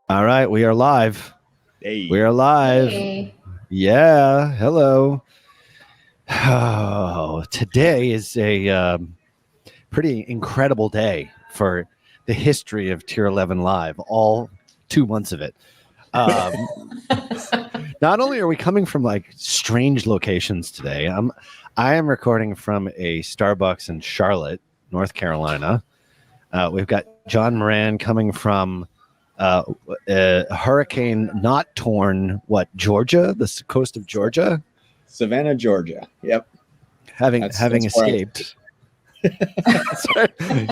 All right, we are live. Hey. We are live. Hey. Yeah, hello. Oh, today is a pretty incredible day for the history of Tier 11 Live, all 2 months of it. Not only are we coming from like strange locations today, I am recording from a Starbucks in Charlotte, North Carolina. We've got John Moran coming from hurricane not torn, Georgia, the coast of Georgia? Savannah, Georgia. Yep. Having escaped.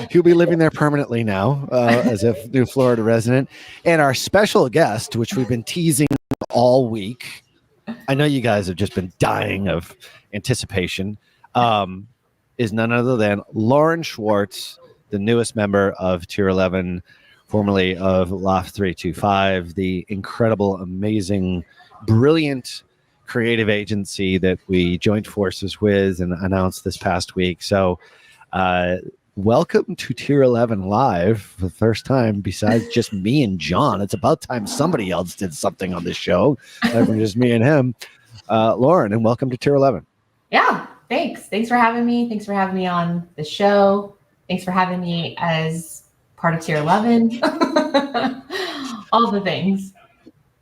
He'll be living there permanently now as a new Florida resident. And our special guest, which we've been teasing all week, I know you guys have just been dying of anticipation, is none other than Lauren Schwarz, the newest member of Tier 11, formerly of Loft 325, the incredible, amazing, brilliant creative agency that we joined forces with and announced this past week. So welcome to Tier 11 Live for the first time besides just me and John. It's about time somebody else did something on this show, not just me and him. Lauren, and welcome to Tier 11. Yeah, thanks. Thanks for having me. Thanks for having me on the show. Thanks for having me as part of Tier 11. All the things.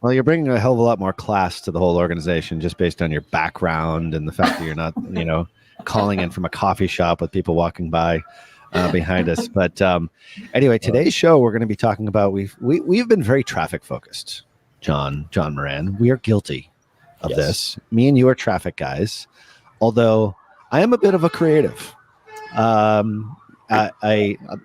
Well, you're bringing a hell of a lot more class to the whole organization just based on your background and the fact that you're not, calling in from a coffee shop with people walking by behind us. But anyway, today's show, we're going to be talking about, we've been very traffic focused, John Moran. We are guilty of this. Me and you are traffic guys, although I am a bit of a creative. I'm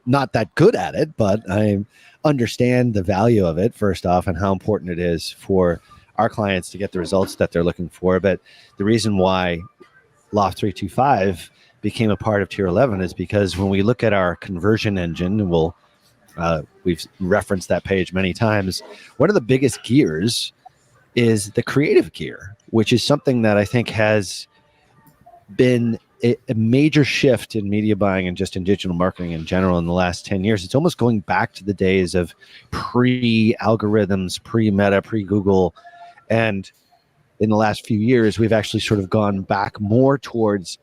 not that good at it, but I understand the value of it, first off, and how important it is for our clients to get the results that they're looking for. But the reason why Loft 325 became a part of Tier 11 is because when we look at our conversion engine, and we've referenced that page many times, one of the biggest gears is the creative gear, which is something that I think has been a major shift in media buying and just in digital marketing in general in the last 10 years. It's almost going back to the days of pre-algorithms, pre-Meta, pre-Google. And in the last few years, we've actually sort of gone back more towards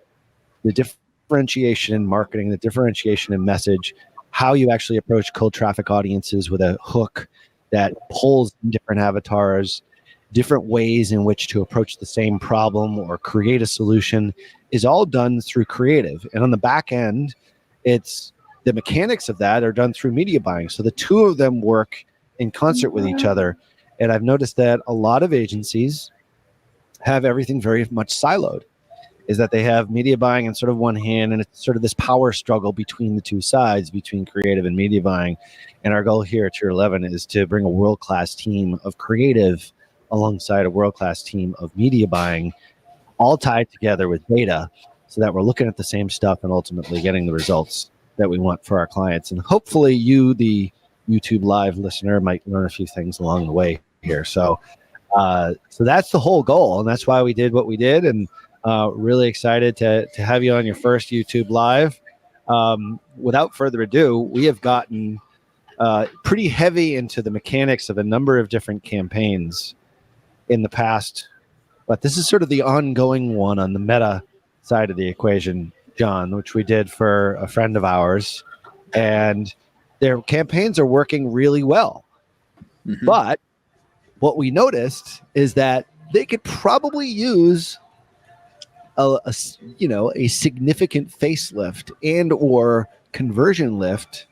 the differentiation in marketing, the differentiation in message, how you actually approach cold traffic audiences with a hook that pulls different avatars, different ways in which to approach the same problem or create a solution is all done through creative. And on the back end, it's the mechanics of that are done through media buying. So the two of them work in concert with each other. And I've noticed that a lot of agencies have everything very much siloed, is that they have media buying in sort of one hand, and it's sort of this power struggle between the two sides, between creative and media buying. And our goal here at Tier 11 is to bring a world-class team of creative alongside a world-class team of media buying, all tied together with data so that we're looking at the same stuff and ultimately getting the results that we want for our clients. And hopefully you, the YouTube Live listener, might learn a few things along the way here. So that's the whole goal, and that's why we did what we did, and really excited to have you on your first YouTube Live. Without further ado, we have gotten pretty heavy into the mechanics of a number of different campaigns in the past, but this is sort of the ongoing one on the meta side of the equation, John, which we did for a friend of ours, and their campaigns are working really well. Mm-hmm. But what we noticed is that they could probably use a significant facelift and or conversion lift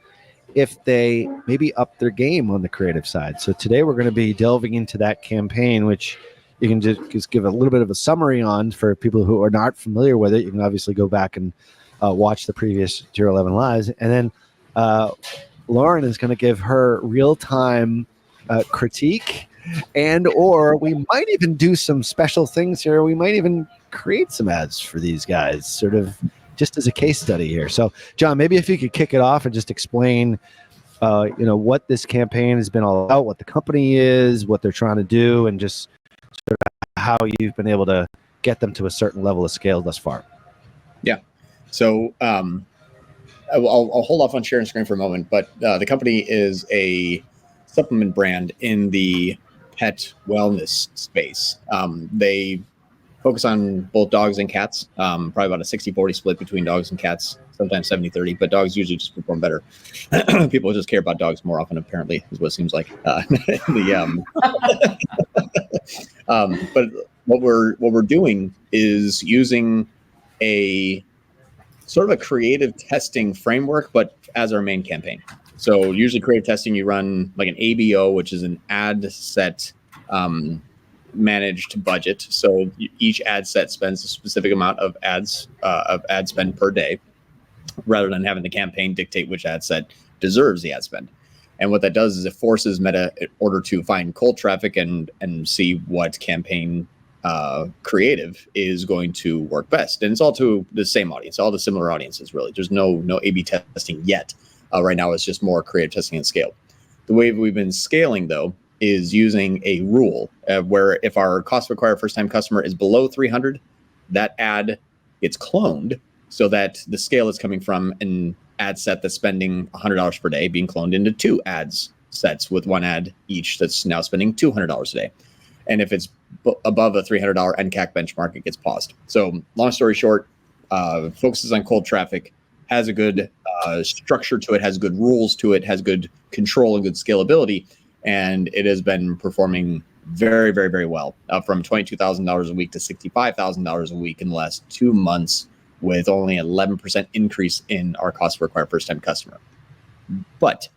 if they maybe up their game on the creative side. So today we're going to be delving into that campaign, which you can just give a little bit of a summary on for people who are not familiar with it. You can obviously go back and watch the previous Tier 11 Lives. And then Lauren is going to give her real-time critique, and or we might even do some special things here. We might even create some ads for these guys, sort of just as a case study here. So, John, maybe if you could kick it off and just explain, what this campaign has been all about, what the company is, what they're trying to do, and just sort of how you've been able to get them to a certain level of scale thus far. Yeah. So I'll hold off on sharing screen for a moment, but the company is a supplement brand in the pet wellness space. They focus on both dogs and cats, probably about a 60-40 split between dogs and cats, sometimes 70-30, but dogs usually just perform better. People just care about dogs more often, apparently, is what it seems like. But what we're doing is using a sort of a creative testing framework, but as our main campaign. So usually creative testing, you run like an ABO, which is an ad set managed budget. So each ad set spends a specific amount of ads of ad spend per day, rather than having the campaign dictate which ad set deserves the ad spend. And what that does is it forces Meta in order to find cold traffic and see what campaign creative is going to work best. And it's all to the same audience, all the similar audiences, really. There's no A/B testing yet. Right now, it's just more creative testing and scale. The way we've been scaling, though, is using a rule where if our cost to acquire first-time customer is below 300, that ad gets cloned so that the scale is coming from an ad set that's spending $100 per day being cloned into 2 ads sets with 1 ad each that's now spending $200 a day. And if it's above a $300 NCAC benchmark, it gets paused. So long story short, focuses on cold traffic, has a good structure to it, has good rules to it, has good control and good scalability. And it has been performing very, very, very well, from $22,000 a week to $65,000 a week in the last 2 months, with only 11% increase in our cost to acquire first-time customer. But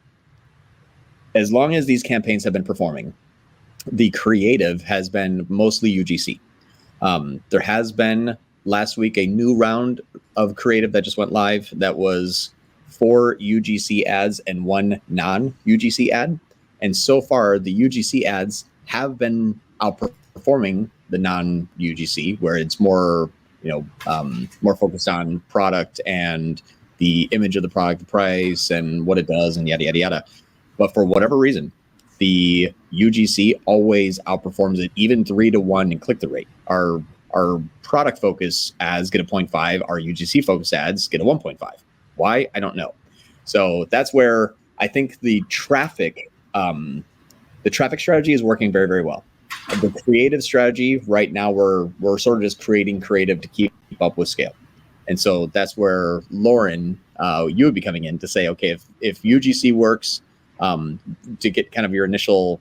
as long as these campaigns have been performing, the creative has been mostly UGC. There has been last week a new round of creative that just went live that was 4 UGC ads and 1 non-UGC ad. And so far, the UGC ads have been outperforming the non-UGC, where it's more, more focused on product and the image of the product, the price, and what it does, and yada, yada, yada. But for whatever reason, the UGC always outperforms it, even 3-to-1 in click-through rate. Our product focus ads get a 0.5. Our UGC focus ads get a 1.5. Why? I don't know. So that's where I think the traffic strategy is working very, very well. The creative strategy right now, we're sort of just creating creative to keep up with scale. And so that's where Lauren, you would be coming in to say, okay, if UGC works, to get kind of your initial,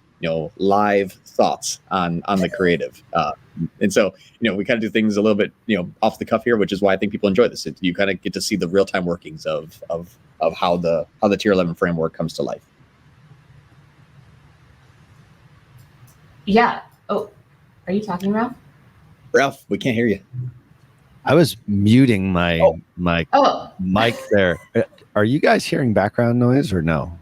live thoughts on the creative. And so, we kind of do things a little bit, off the cuff here, which is why I think people enjoy this. You kind of get to see the real time workings of how the Tier 11 framework comes to life. Yeah. Oh, are you talking, Ralph? Ralph, we can't hear you. I was muting my mic there. Are you guys hearing background noise or no?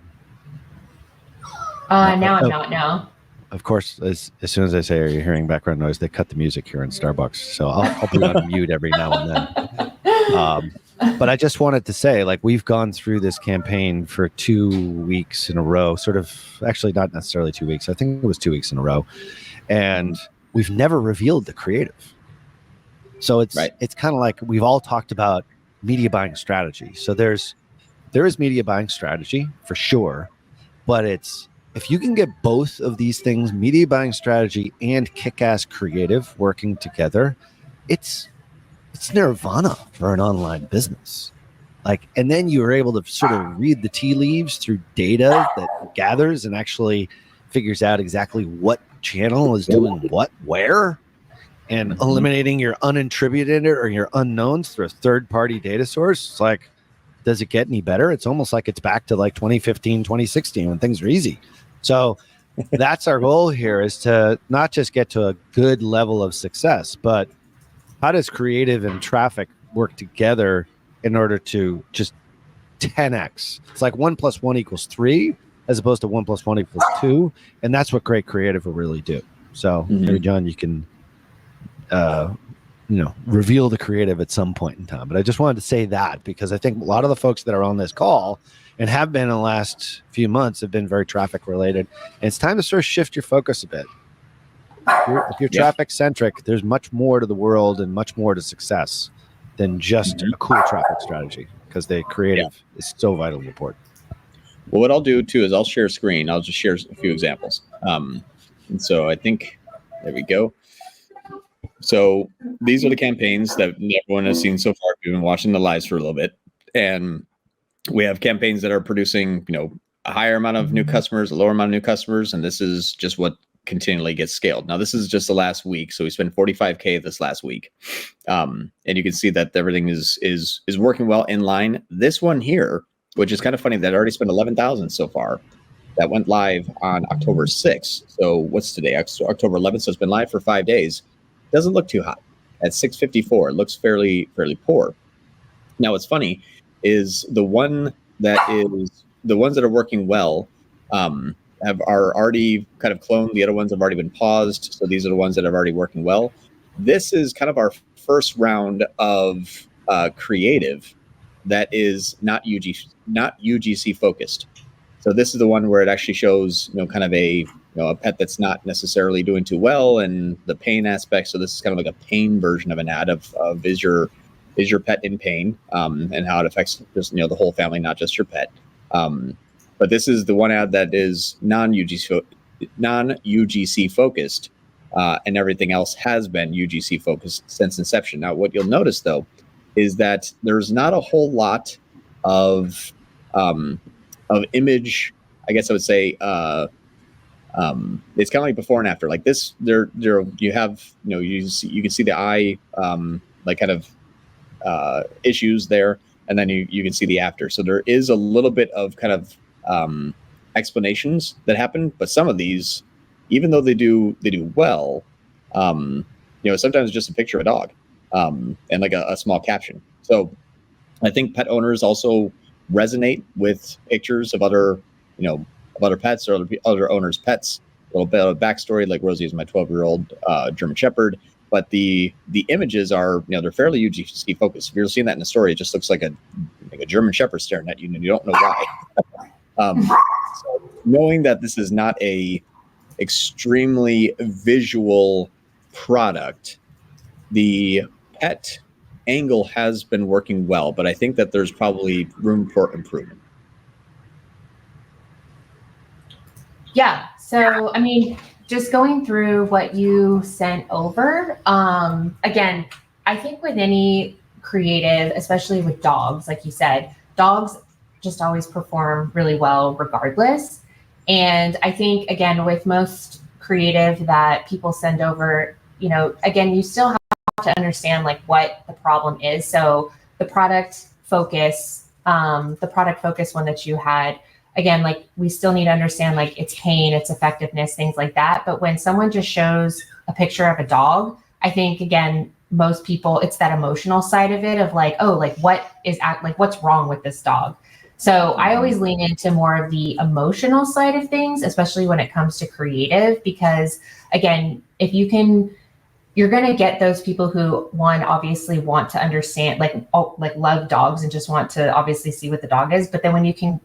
Now I'm not. No. Of course, as soon as I say, are you hearing background noise, they cut the music here in Starbucks. So I'll be on mute every now and then. But I just wanted to say, we've gone through this campaign for 2 weeks in a row, sort of, actually not necessarily 2 weeks. I think it was 2 weeks in a row. And we've never revealed the creative. So it's kind of like we've all talked about media buying strategy. So there is media buying strategy for sure, but if you can get both of these things, media buying strategy and kick-ass creative working together, it's nirvana for an online business. And then you're able to sort of read the tea leaves through data that gathers and actually figures out exactly what channel is doing what, where, and eliminating your unattributed or your unknowns through a third-party data source. It's does it get any better? It's almost like it's back to 2015, 2016 when things were easy. So that's our goal here, is to not just get to a good level of success, but how does creative and traffic work together in order to just 10x? It's 1 + 1 = 3 as opposed to 1 + 1 = 2. And that's what great creative will really do. So maybe, John, you can reveal the creative at some point in time. But I just wanted to say that because I think a lot of the folks that are on this call and have been in the last few months have been very traffic related. And it's time to sort of shift your focus a bit. If you're traffic centric, there's much more to the world and much more to success than just a cool traffic strategy. because the creative is so vitally important. Well, what I'll do too is I'll share screen. I'll just share a few examples. And so I think, there we go. So these are the campaigns that everyone has seen so far. We've been watching the lives for a little bit, and we have campaigns that are producing, a higher amount of new customers, a lower amount of new customers, and this is just what continually gets scaled. Now, this is just the last week, so we spent $45K this last week, and you can see that everything is working well in line. This one here, which is kind of funny, that I already spent $11,000 so far. That went live on October 6th. So what's today? October 11th. So it's been live for 5 days. Doesn't look too hot. At 654, it looks fairly poor. Now, what's funny is the ones that are working well are already kind of cloned. The other ones have already been paused. So these are the ones that are already working well. This is kind of our first round of creative that is not UGC focused. So this is the one where it actually shows, kind of a pet that's not necessarily doing too well, and the pain aspect. So this is kind of like a pain version of an ad of is your pet in pain, and how it affects just the whole family, not just your pet. But this is the one ad that is non-UGC focused, and everything else has been UGC focused since inception. Now, what you'll notice though is that there's not a whole lot of image. I guess I would say it's kind of like before and after. Like this, there you have you can see the eye like kind of issues there, and then you can see the after. So there is a little bit of kind of explanations that happen, but some of these, even though they do well, sometimes it's just a picture of a dog and like a small caption. So I think pet owners also resonate with pictures of other pets or other owners' pets. A little bit of backstory, like Rosie is my 12-year-old German Shepherd, but the images are, they're fairly UGC focused. If you're seeing that in the story, it just looks like a German Shepherd staring at you, and you don't know why. So knowing that this is not a extremely visual product, the pet angle has been working well, but I think that there's probably room for improvement. Yeah. So, I mean, just going through what you sent over, again, I think with any creative, especially with dogs, like you said, dogs just always perform really well regardless. And I think, again, with most creative that people send over, again, you still have to understand like what the problem is. So the product focus one that you had, again, like we still need to understand like its pain, its effectiveness, things like that. But when someone just shows a picture of a dog, I think, again, most people, it's that emotional side of it of like, oh, like what's wrong with this dog? So I always lean into more of the emotional side of things, especially when it comes to creative, because again, if you can, you're going to get those people who, one, obviously want to understand, like love dogs and just want to obviously see what the dog is. But then when you can,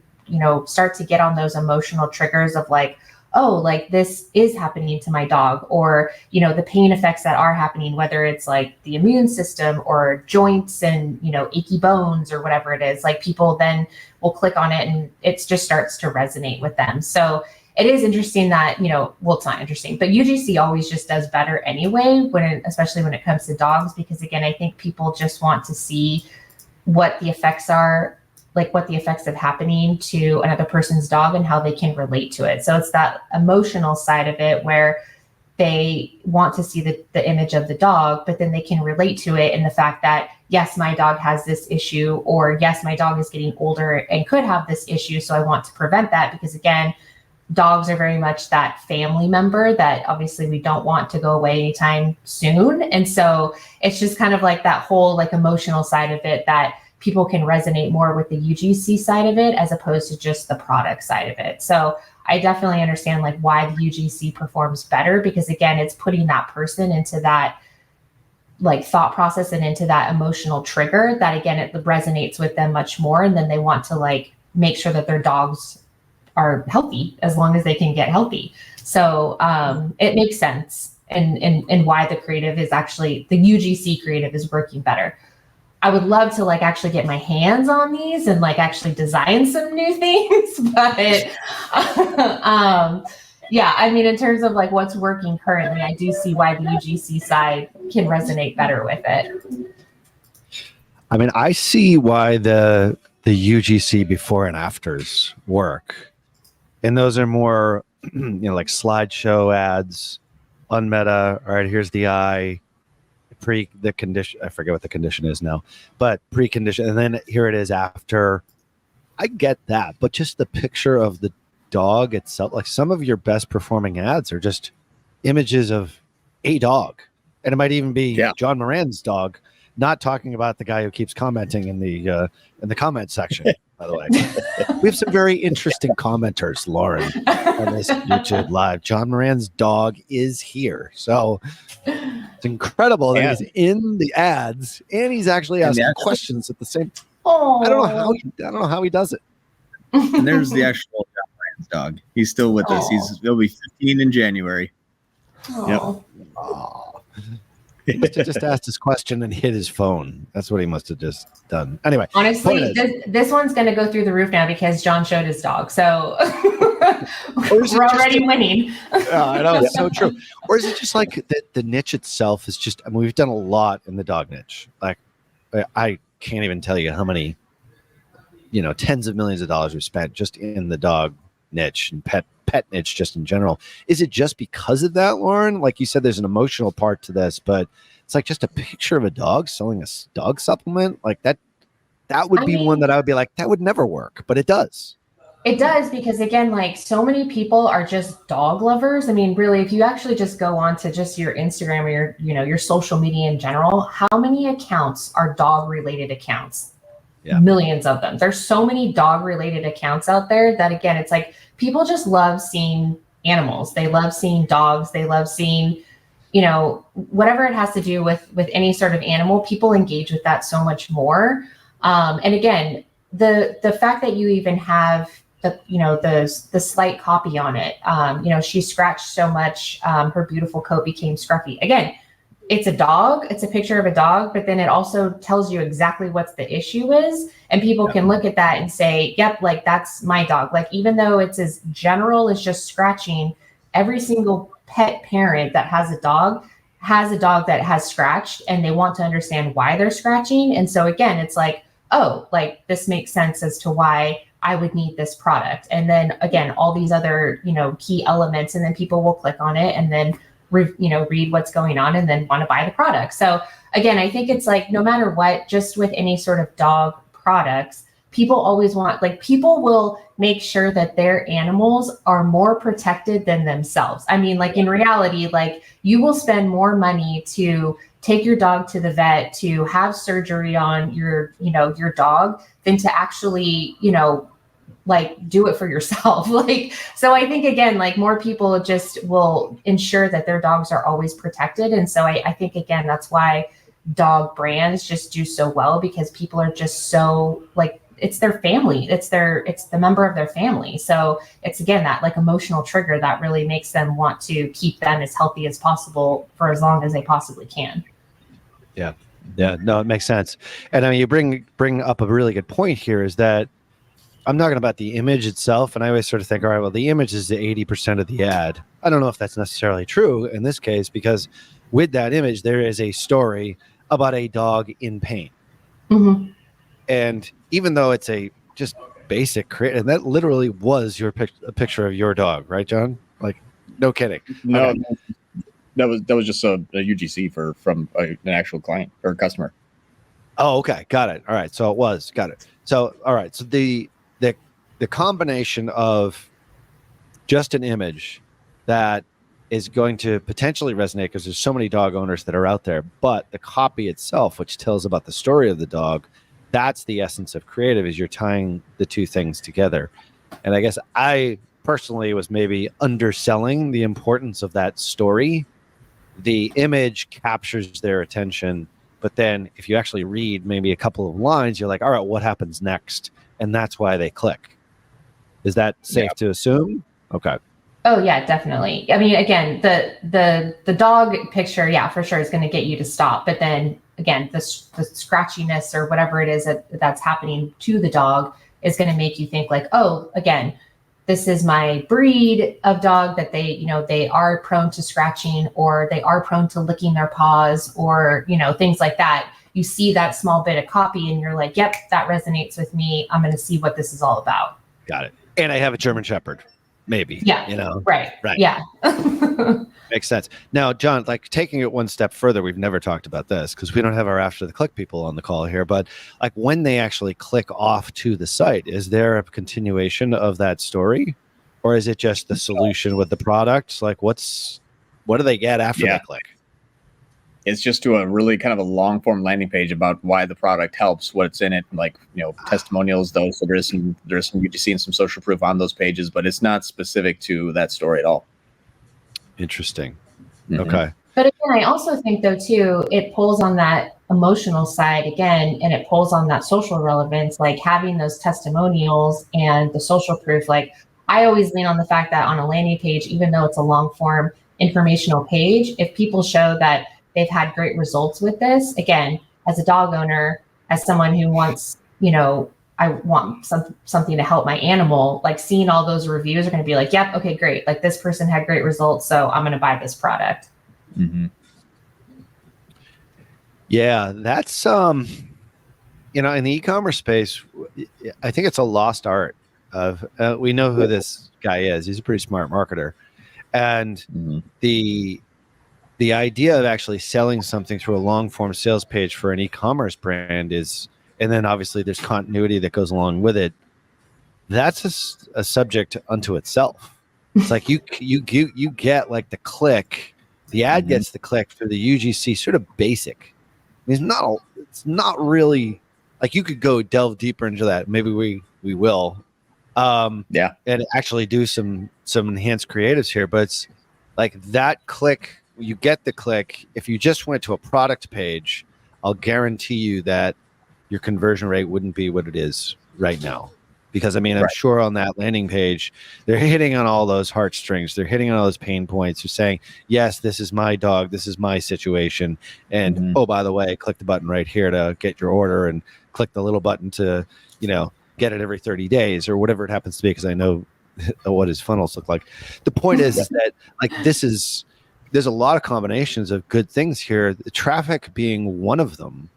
start to get on those emotional triggers of like, oh, like this is happening to my dog, or, the pain effects that are happening, whether it's like the immune system or joints and, achy bones or whatever it is, like people then will click on it and it just starts to resonate with them. So it is interesting that, well, it's not interesting, but UGC always just does better anyway, especially when it comes to dogs, because again, I think people just want to see what the effects are, like what the effects of happening to another person's dog and how they can relate to it. So it's that emotional side of it where they want to see the image of the dog, but then they can relate to it in the fact that, yes, my dog has this issue, or yes, my dog is getting older and could have this issue. So I want to prevent that, because again, dogs are very much that family member that obviously we don't want to go away anytime soon. And so it's just kind of like that whole like emotional side of it that people can resonate more with the UGC side of it as opposed to just the product side of it. So I definitely understand like why the UGC performs better, because again, it's putting that person into that like thought process and into that emotional trigger that again, it resonates with them much more. And then they want to like make sure that their dogs are healthy as long as they can get healthy. So it makes sense and why the creative is actually, the UGC creative is working better. I would love to like actually get my hands on these and like actually design some new things. But yeah, I mean, in terms of like what's working currently, I do see why the UGC side can resonate better with it. I mean, I see why the UGC before and afters work, and those are more, like slideshow ads, unmeta. All right, here's the eye, the condition. I forget what the condition is now, but precondition, and then here it is after. I get that, but just the picture of the dog itself, like some of your best performing ads are just images of a dog, and it might even be John Moran's dog. Not talking about the guy who keeps commenting in the comment section, by the way. We have some very interesting commenters, Lauren, on this YouTube live. John Moran's dog is here. So it's incredible that he's in the ads and he's actually asking questions at the same time. I don't know how he does it. And there's the actual John Moran's dog. He's still with us. He'll be 15 in January. Aww. Yep. He must have just asked his question and hit his phone. That's what he must have just done. Anyway, honestly, this one's going to go through the roof now because John showed his dog. So we're already winning. I know, it's so true. Or is it just like the niche itself is just, I mean, we've done a lot in the dog niche. Like, I can't even tell you how many, tens of millions of dollars we've spent just in the dog niche and pet niche just in general. Is it just because of that, Lauren? Like you said, there's an emotional part to this, but it's like just a picture of a dog selling a dog supplement. Like that would be one that I would be like, that would never work, but it does. It does, because again, like so many people are just dog lovers. I mean, really, if you actually just go on to just your Instagram or your social media in general, how many accounts are dog related accounts? Yeah. Millions of them. There's so many dog related accounts out there that, again, it's like people just love seeing animals. They love seeing dogs. They love seeing, whatever it has to do with any sort of animal. People engage with that so much more. And again, the fact that you even have the slight copy on it, she scratched so much, her beautiful coat became scruffy. Again, it's a dog, it's a picture of a dog, but then it also tells you exactly what the issue is. And people can look at that and say, yep, like that's my dog. Like, even though it's as general as just scratching, every single pet parent that has a dog that has scratched, and they want to understand why they're scratching. And so again, it's like, oh, like this makes sense as to why I would need this product. And then again, all these other, key elements, and then people will click on it and then read what's going on and then want to buy the product. So again, I think it's like, no matter what, just with any sort of dog products, people always want, like, people will make sure that their animals are more protected than themselves. I mean, like in reality, like you will spend more money to take your dog to the vet, to have surgery on your dog, than to actually, like do it for yourself. Like, so I think again, like more people just will ensure that their dogs are always protected. And so I think again, that's why dog brands just do so well, because people are just so like, it's their family. It's the member of their family. So it's again, that like emotional trigger that really makes them want to keep them as healthy as possible for as long as they possibly can. Yeah. Yeah. No, it makes sense. And I mean, you bring up a really good point here, is that I'm talking about the image itself. And I always sort of think, all right, well, the image is the 80% of the ad. I don't know if that's necessarily true in this case, because with that image, there is a story about a dog in pain. Mm-hmm. And even though it's a just basic and that literally was a picture of your dog, right, John? Like, no kidding. No, okay. that was just a UGC from an actual client or customer. Oh, okay. Got it. All right. So it was. Got it. So, all right. So the combination of just an image that is going to potentially resonate, because there's so many dog owners that are out there, but the copy itself, which tells about the story of the dog, that's the essence of creative, is you're tying the two things together. And I guess I personally was maybe underselling the importance of that story. The image captures their attention, but then if you actually read maybe a couple of lines, you're like, all right, what happens next? And that's why they click. Is that safe to assume? Okay. Oh yeah, definitely. I mean, again, the dog picture, yeah, for sure is going to get you to stop. But then again, the scratchiness or whatever it is that's happening to the dog is going to make you think like, oh, again, this is my breed of dog that they are prone to scratching, or they are prone to licking their paws, or, things like that. You see that small bit of copy and you're like, yep, that resonates with me. I'm going to see what this is all about. Got it. And I have a German Shepherd, maybe. Yeah. Right. Yeah. Makes sense. Now, John, like taking it one step further, we've never talked about this because we don't have our after the click people on the call here, but like when they actually click off to the site, is there a continuation of that story, or is it just the solution with the product? Like what do they get after they click? It's just to a really kind of a long form landing page about why the product helps, what's in it, like, testimonials, those. So there's some UGC and some social proof on those pages, but it's not specific to that story at all. Interesting. Mm-hmm. Okay. But again, I also think though too, it pulls on that emotional side again, and it pulls on that social relevance, like having those testimonials and the social proof. Like I always lean on the fact that on a landing page, even though it's a long form informational page, if people show that they've had great results with this, again, as a dog owner, as someone who wants, I want something to help my animal, like seeing all those reviews are going to be like, yep, okay, great. Like this person had great results, so I'm going to buy this product. Mm-hmm. Yeah, that's, in the e-commerce space, I think it's a lost art of, we know who this guy is. He's a pretty smart marketer. And the idea of actually selling something through a long form sales page for an e-commerce brand is, and then obviously there's continuity that goes along with it. That's a subject unto itself. It's like you get like the click, the ad gets the click through the UGC, sort of basic. It's not really like you could go delve deeper into that. Maybe we will. And actually do some enhanced creatives here, but it's like that click. You get the click. If you just went to a product page, I'll guarantee you that your conversion rate wouldn't be what it is right now. Because I'm sure on that landing page, they're hitting on all those heartstrings. They're hitting on all those pain points. They're saying, yes, this is my dog. This is my situation. And oh, by the way, click the button right here to get your order, and click the little button to, get it every 30 days or whatever it happens to be. Because I know what his funnels look like. The point is that like there's a lot of combinations of good things here. The traffic being one of them.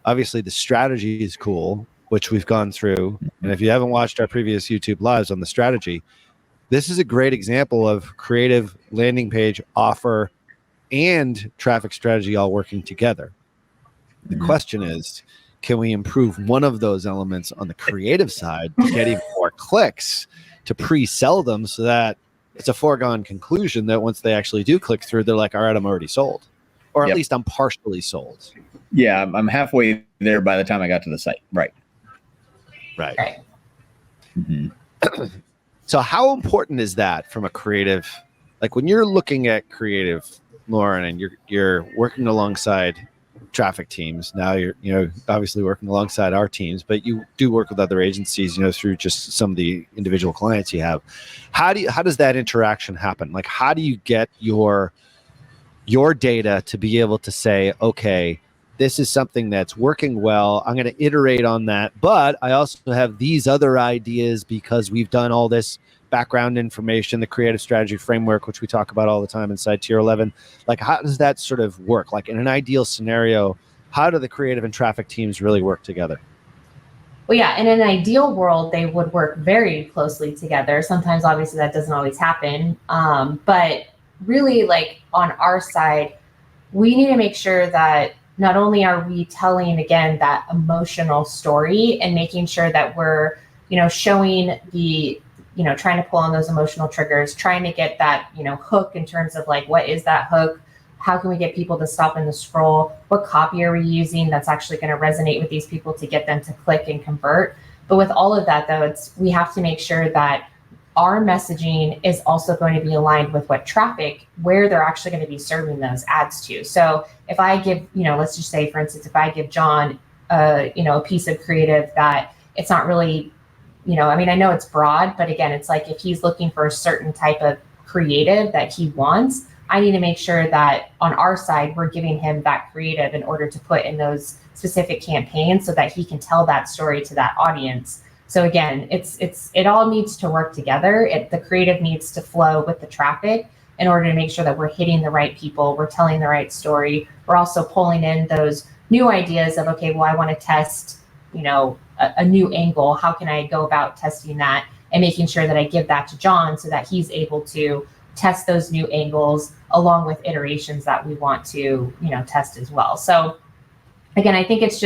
Obviously, the strategy is cool, which we've gone through. And if you haven't watched our previous YouTube lives on the strategy, this is a great example of creative landing page, offer, and traffic strategy all working together. The question is, can we improve one of those elements on the creative side to get even more clicks to pre-sell them so that it's a foregone conclusion that once they actually do click through, they're like, all right, I'm already sold. Or at least I'm partially sold. Yeah, I'm halfway there by the time I got to the site. Right. Mm-hmm. So how important is that from a creative, like when you're looking at creative, Lauren, and you're working alongside traffic teams. Now you're obviously working alongside our teams, but you do work with other agencies, through just some of the individual clients you have. How does that interaction happen? Like, how do you get your data to be able to say, okay, this is something that's working well. I'm going to iterate on that, but I also have these other ideas because we've done all this background information, the creative strategy framework, which we talk about all the time inside Tier 11. Like, how does that sort of work? Like in an ideal scenario, how do the creative and traffic teams really work together? Well, yeah, in an ideal world, they would work very closely together. Sometimes, obviously, that doesn't always happen. But really, like on our side, we need to make sure that not only are we telling, again, that emotional story and making sure that we're, showing the, trying to pull on those emotional triggers, trying to get that, hook in terms of like, what is that hook? How can we get people to stop in the scroll? What copy are we using that's actually going to resonate with these people to get them to click and convert? But with all of that, though, we have to make sure that our messaging is also going to be aligned with what traffic, where they're actually going to be serving those ads to. So if I give, let's just say, for instance, if I give John, a piece of creative that it's not really, I know it's broad, but again, it's like if he's looking for a certain type of creative that he wants, I need to make sure that on our side, we're giving him that creative in order to put in those specific campaigns so that he can tell that story to that audience. So again, it all needs to work together. The creative needs to flow with the traffic in order to make sure that we're hitting the right people, we're telling the right story. We're also pulling in those new ideas of, okay, well, I want to test, a new angle. How can I go about testing that? And making sure that I give that to John so that he's able to test those new angles along with iterations that we want to, test as well. So again, I think it's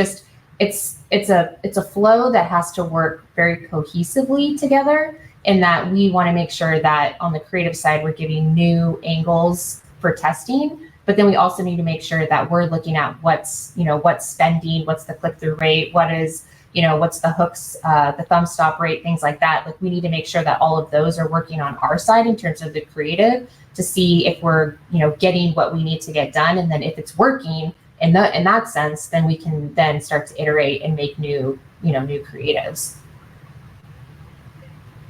a flow that has to work very cohesively together, in that we want to make sure that on the creative side, we're giving new angles for testing, but then we also need to make sure that we're looking at what's spending, what's the click-through rate, what's the hooks, the thumb stop rate, things like that. Like, we need to make sure that all of those are working on our side in terms of the creative to see if we're, getting what we need to get done. And then if it's working in that sense, then we can then start to iterate and make new creatives.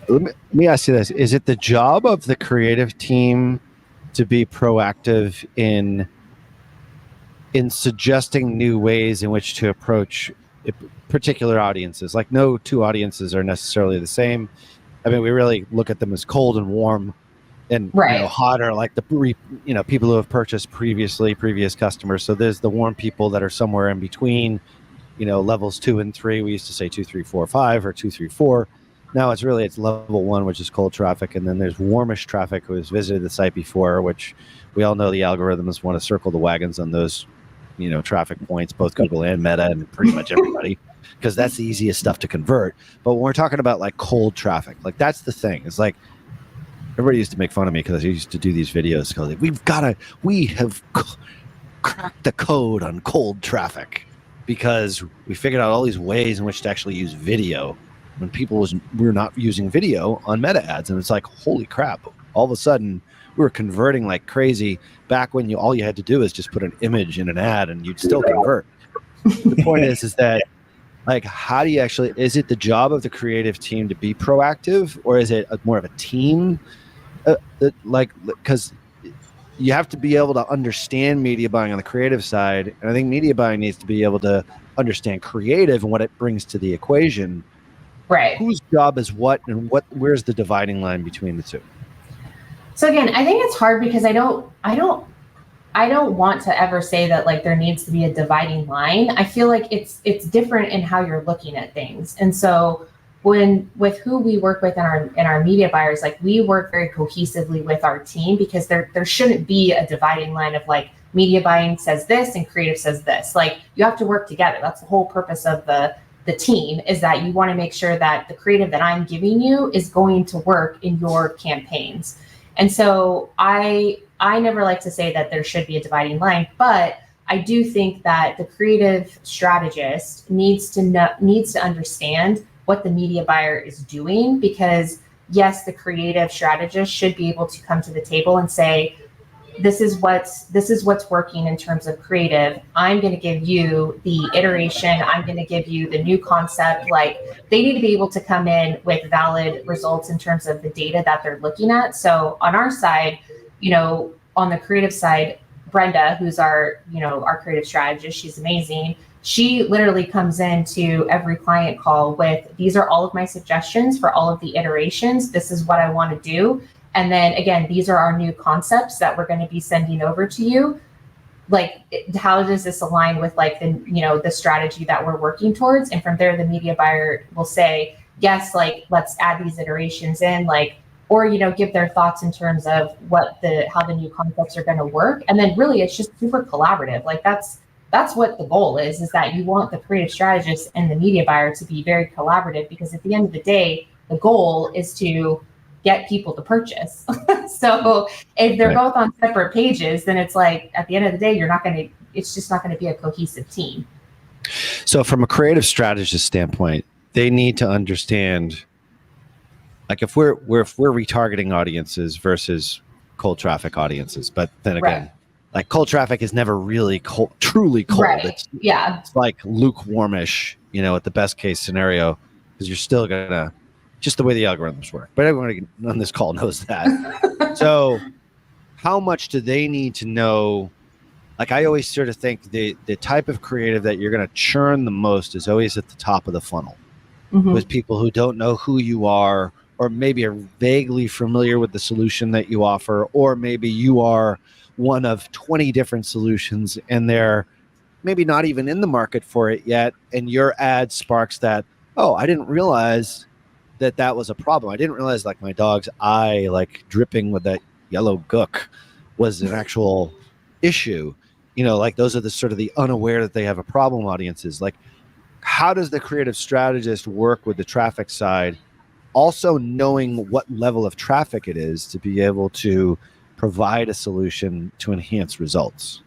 Let me ask you this. Is it the job of the creative team to be proactive in suggesting new ways in which to approach particular audiences? Like, no two audiences are necessarily the same. I mean, we really look at them as cold and warm, and hot are like the people who have purchased previous customers. So there's the warm people that are somewhere in between, levels 2 and 3. We used to say 2, 3, 4, 5, or 2, 3, 4. Now it's level 1, which is cold traffic, and then there's warmish traffic who has visited the site before, which we all know the algorithms want to circle the wagons on those, traffic points, both Google and Meta and pretty much everybody, because that's the easiest stuff to convert. But when we're talking about like cold traffic, like, that's the thing. It's like, everybody used to make fun of me because I used to do these videos because we have cracked the code on cold traffic, because we figured out all these ways in which to actually use video when we're not using video on meta ads. And it's like, holy crap, all of a sudden we were converting like crazy back when all you had to do is just put an image in an ad and you'd still convert. The point is that, like, how do you actually, is it the job of the creative team to be proactive, or is it more of a team? Because you have to be able to understand media buying on the creative side. And I think media buying needs to be able to understand creative and what it brings to the equation. Right. Whose job is what, and where's the dividing line between the two? So again, I think it's hard because I don't want to ever say that like there needs to be a dividing line. I feel like it's different in how you're looking at things. And so with who we work with in our media buyers, like, we work very cohesively with our team, because there shouldn't be a dividing line of like, media buying says this and creative says this. Like, you have to work together. That's the whole purpose of the team, is that you want to make sure that the creative that I'm giving you is going to work in your campaigns. And so I never like to say that there should be a dividing line, but I do think that the creative strategist needs to understand what the media buyer is doing, because yes, the creative strategist should be able to come to the table and say, this is what's working in terms of creative. I'm going to give you the iteration. I'm going to give you the new concept. Like, they need to be able to come in with valid results in terms of the data that they're looking at. So on our side, on the creative side, Brenda, who's our creative strategist, she's amazing. She literally comes into every client call with, these are all of my suggestions for all of the iterations. This is what I want to do. And then again, these are our new concepts that we're going to be sending over to you. Like, how does this align with like the strategy that we're working towards? And from there, the media buyer will say, yes, like, let's add these iterations in, like, or, give their thoughts in terms of how the new concepts are going to work. And then really, it's just super collaborative. Like, that's what the goal is that you want the creative strategist and the media buyer to be very collaborative, because at the end of the day, the goal is to get people to purchase. So if they're both on separate pages, then it's like, at the end of the day, it's just not going to be a cohesive team. So from a creative strategist standpoint, they need to understand, like, if we're retargeting audiences versus cold traffic audiences, but then again, like, cold traffic is never really truly cold. Right. It's like lukewarmish, at the best case scenario, because you're still gonna, just the way the algorithms work. But everyone on this call knows that. So how much do they need to know? Like, I always sort of think the type of creative that you're going to churn the most is always at the top of the funnel, with people who don't know who you are, or maybe are vaguely familiar with the solution that you offer, or maybe you are one of 20 different solutions and they're maybe not even in the market for it yet. And your ad sparks that, oh, I didn't realize that was a problem. I didn't realize like my dog's eye, like dripping with that yellow gook, was an actual issue. Like those are the sort of the unaware that they have a problem audiences. Like, how does the creative strategist work with the traffic side, also knowing what level of traffic it is to be able to provide a solution to enhance results?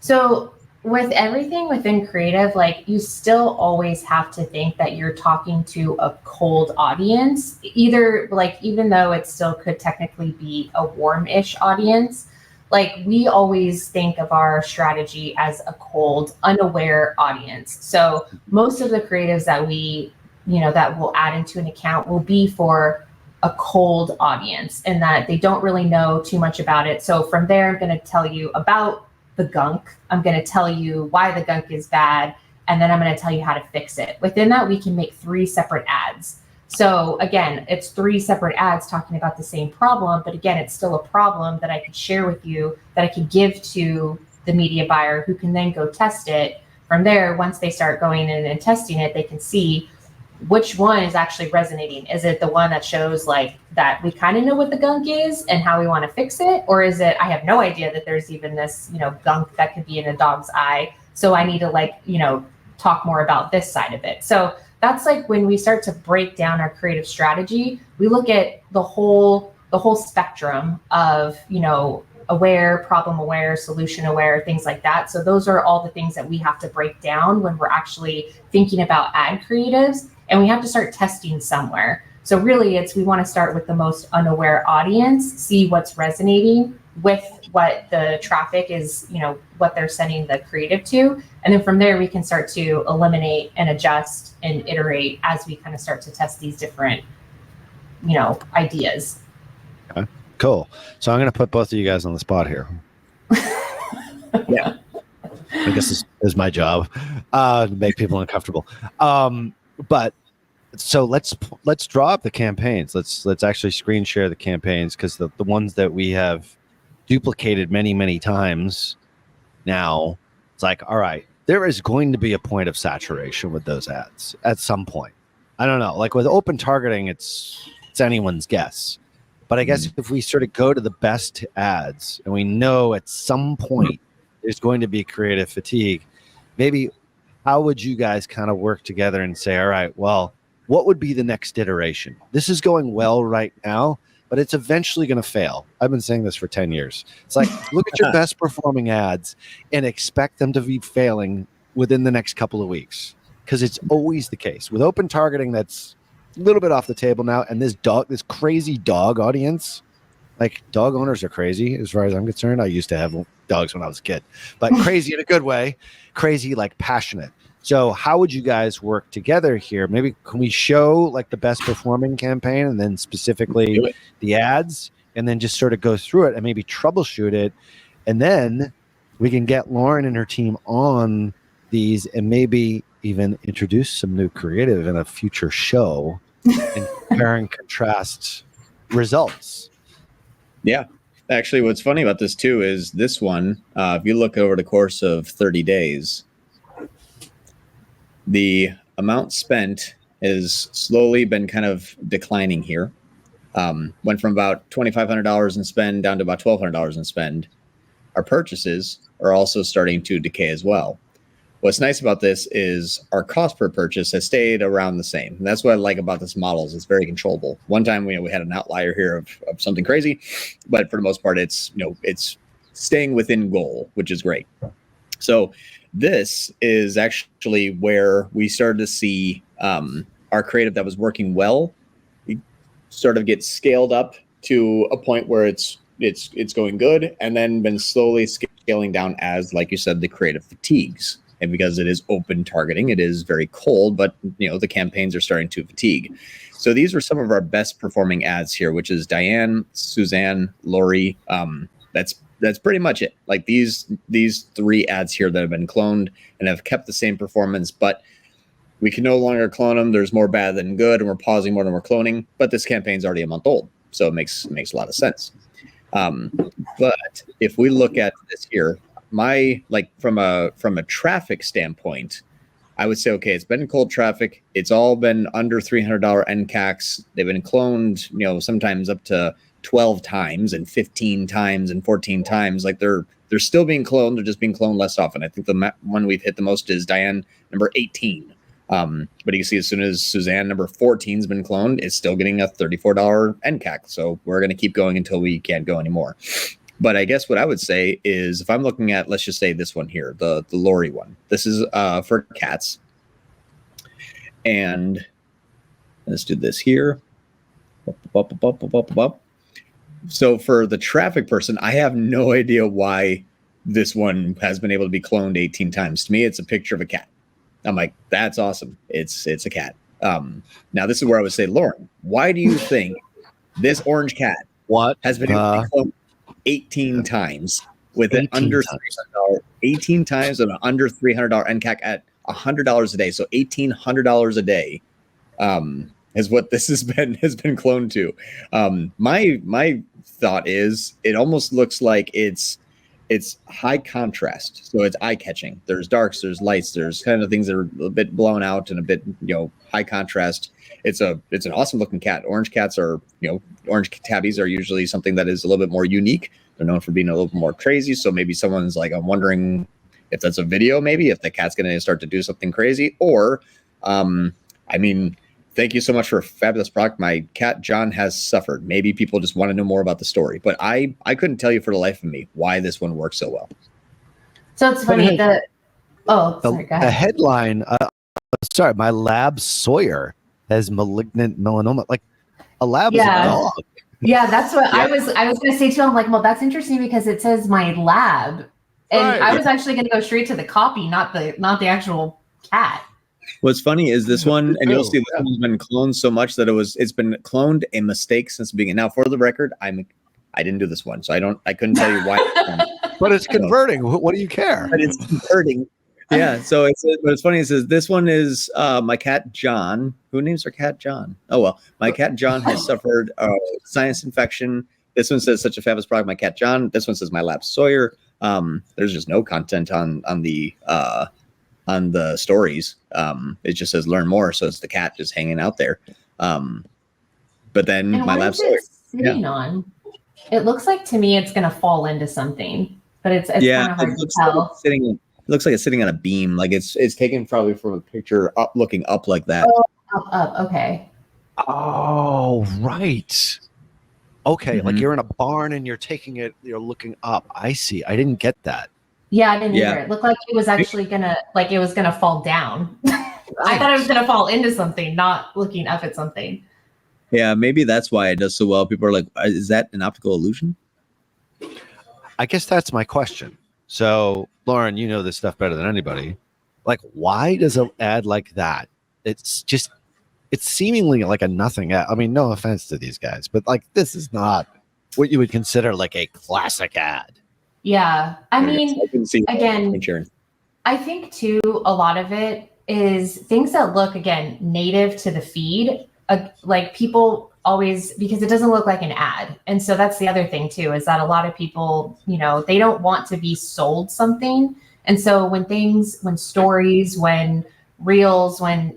So with everything within creative, like you still always have to think that you're talking to a cold audience, either like, even though it still could technically be a warm-ish audience, like we always think of our strategy as a cold, unaware audience. So most of the creatives that we, that we'll add into an account will be for a cold audience, and that they don't really know too much about it. So from there, I'm going to tell you about the gunk. I'm going to tell you why the gunk is bad, and then I'm going to tell you how to fix it. Within that, we can make 3 separate ads. So again, it's 3 separate ads talking about the same problem, but again, it's still a problem that I could share with you, that I could give to the media buyer, who can then go test it. From there, once they start going in and testing it, they can see which one is actually resonating. Is it the one that shows like that we kind of know what the gunk is and how we want to fix it? Or is it, I have no idea that there's even this, gunk that could be in a dog's eye, so I need to talk more about this side of it. So that's like when we start to break down our creative strategy, we look at the whole spectrum of, aware, problem aware, solution aware, things like that. So those are all the things that we have to break down when we're actually thinking about ad creatives, and we have to start testing somewhere. So really we want to start with the most unaware audience, see what's resonating with what the traffic is, what they're sending the creative to. And then from there, we can start to eliminate and adjust and iterate as we kind of start to test these different, ideas. Okay, cool. So I'm going to put both of you guys on the spot here. Yeah. I guess this is my job, to make people uncomfortable. But so let's draw up the campaigns. Let's actually screen share the campaigns, because the ones that we have duplicated many times now, it's like, all right, there is going to be a point of saturation with those ads at some point. I don't know, like with open targeting, it's anyone's guess. But I guess if we sort of go to the best ads and we know at some point there's going to be creative fatigue, maybe how would you guys kind of work together and say, all right, well, what would be the next iteration? This is going well right now, but it's eventually going to fail. I've been saying this for 10 years. It's like, look at your best performing ads and expect them to be failing within the next couple of weeks, because it's always the case. With open targeting, that's a little bit off the table now. And this crazy dog audience, like dog owners are crazy as far as I'm concerned. I used to have dogs when I was a kid, but crazy in a good way, crazy, like passionate. So how would you guys work together here? Maybe can we show like the best performing campaign and then specifically the ads, and then just sort of go through it and maybe troubleshoot it. And then we can get Lauren and her team on these and maybe even introduce some new creative in a future show and compare and contrast results. Yeah. Actually, what's funny about this too is this one, if you look over the course of 30 days, the amount spent has slowly been kind of declining here. Went from about $2,500 in spend down to about $1,200 in spend. Our purchases are also starting to decay as well. What's nice about this is our cost per purchase has stayed around the same. And that's what I like about this model is it's very controllable. One time we had an outlier here of something crazy, but for the most part, it's staying within goal, which is great. So this is actually where we started to see our creative that was working well sort of get scaled up to a point where it's going good, and then been slowly scaling down as, like you said, the creative fatigues. And because it is open targeting, it is very cold, but the campaigns are starting to fatigue. So these are some of our best performing ads here, which is Diane, Suzanne, Lori, That's pretty much it. Like these 3 ads here that have been cloned and have kept the same performance, but we can no longer clone them. There's more bad than good, and we're pausing more than we're cloning. But this campaign's already a month old, so it makes a lot of sense. But if we look at this here, from a traffic standpoint, I would say, okay, it's been cold traffic. It's all been under $300 NCACs. They've been cloned, sometimes up to 12 times and 15 times and 14 times. Like they're still being cloned. They're just being cloned less often. I think the one we've hit the most is Diane number 18. But you can see as soon as Suzanne number 14 has been cloned, it's still getting a $34 NCAC. So we're going to keep going until we can't go anymore. But I guess what I would say is if I'm looking at, let's just say this one here, the Lori one, this is for cats. And let's do this here. So for the traffic person, I have no idea why this one has been able to be cloned 18 times. To me, it's a picture of a cat. I'm like, that's awesome. It's a cat. Now this is where I would say, Lauren, why do you think this orange cat has been able to be cloned 18 times with an under $300, 18 times and an under $300 NCAC at $100 a day? So $1,800 a day is what this has been cloned to. My thought is it almost looks like it's high contrast, so it's eye catching. There's darks, there's lights, there's kind of things that are a bit blown out and a bit high contrast. It's an awesome looking cat. Orange cats are orange tabbies are usually something that is a little bit more unique. They're known for being a little bit more crazy. So maybe someone's like, I'm wondering if that's a video, maybe if the cat's going to start to do something crazy, or thank you so much for a fabulous product. My cat, John, has suffered. Maybe people just want to know more about the story. But I couldn't tell you for the life of me why this one works so well. So it's funny that... Oh, sorry, go ahead. The headline, my lab Sawyer has malignant melanoma. Like a lab is a dog. Yeah, that's what I was going to say too. I'm like, well, that's interesting because it says my lab. And I was actually going to go straight to the copy, not the actual cat. What's funny is this one, and you'll see this one's been cloned so much that it's been cloned a mistake since the beginning. Now, for the record, I didn't do this one, so I couldn't tell you why. But it's converting. What do you care? But it's converting. Yeah. So what's funny is this one is my cat John. Who names her cat John? Oh well, my cat John has suffered a sinus infection. This one says such a fabulous product, my cat John. This one says my lab Sawyer. There's just no content on the stories. It just says learn more, so it's the cat just hanging out there. But then and my lab Sawyer sitting on. It looks like to me it's gonna fall into something, but it's kind of hard to tell. It looks like it's sitting on a beam, like it's taken probably from a picture looking up like that. Oh, up, okay. Oh, right. Okay, like you're in a barn and you're looking up. I see. I didn't get that. Yeah, I didn't either. It looked like it was actually gonna fall down. I thought it was gonna fall into something, not looking up at something. Yeah, maybe that's why it does so well. People are like, is that an optical illusion? I guess that's my question. So, Lauren, you know this stuff better than anybody. Like, why does an ad like that? It's seemingly like a nothing ad. I mean, no offense to these guys, but like, this is not what you would consider like a classic ad. Yeah. I mean, again, I think too, a lot of it is things that look, again, native to the feed. Like people always, because it doesn't look like an ad. And so that's the other thing too, is that a lot of people, they don't want to be sold something. And so when stories, when reels, when,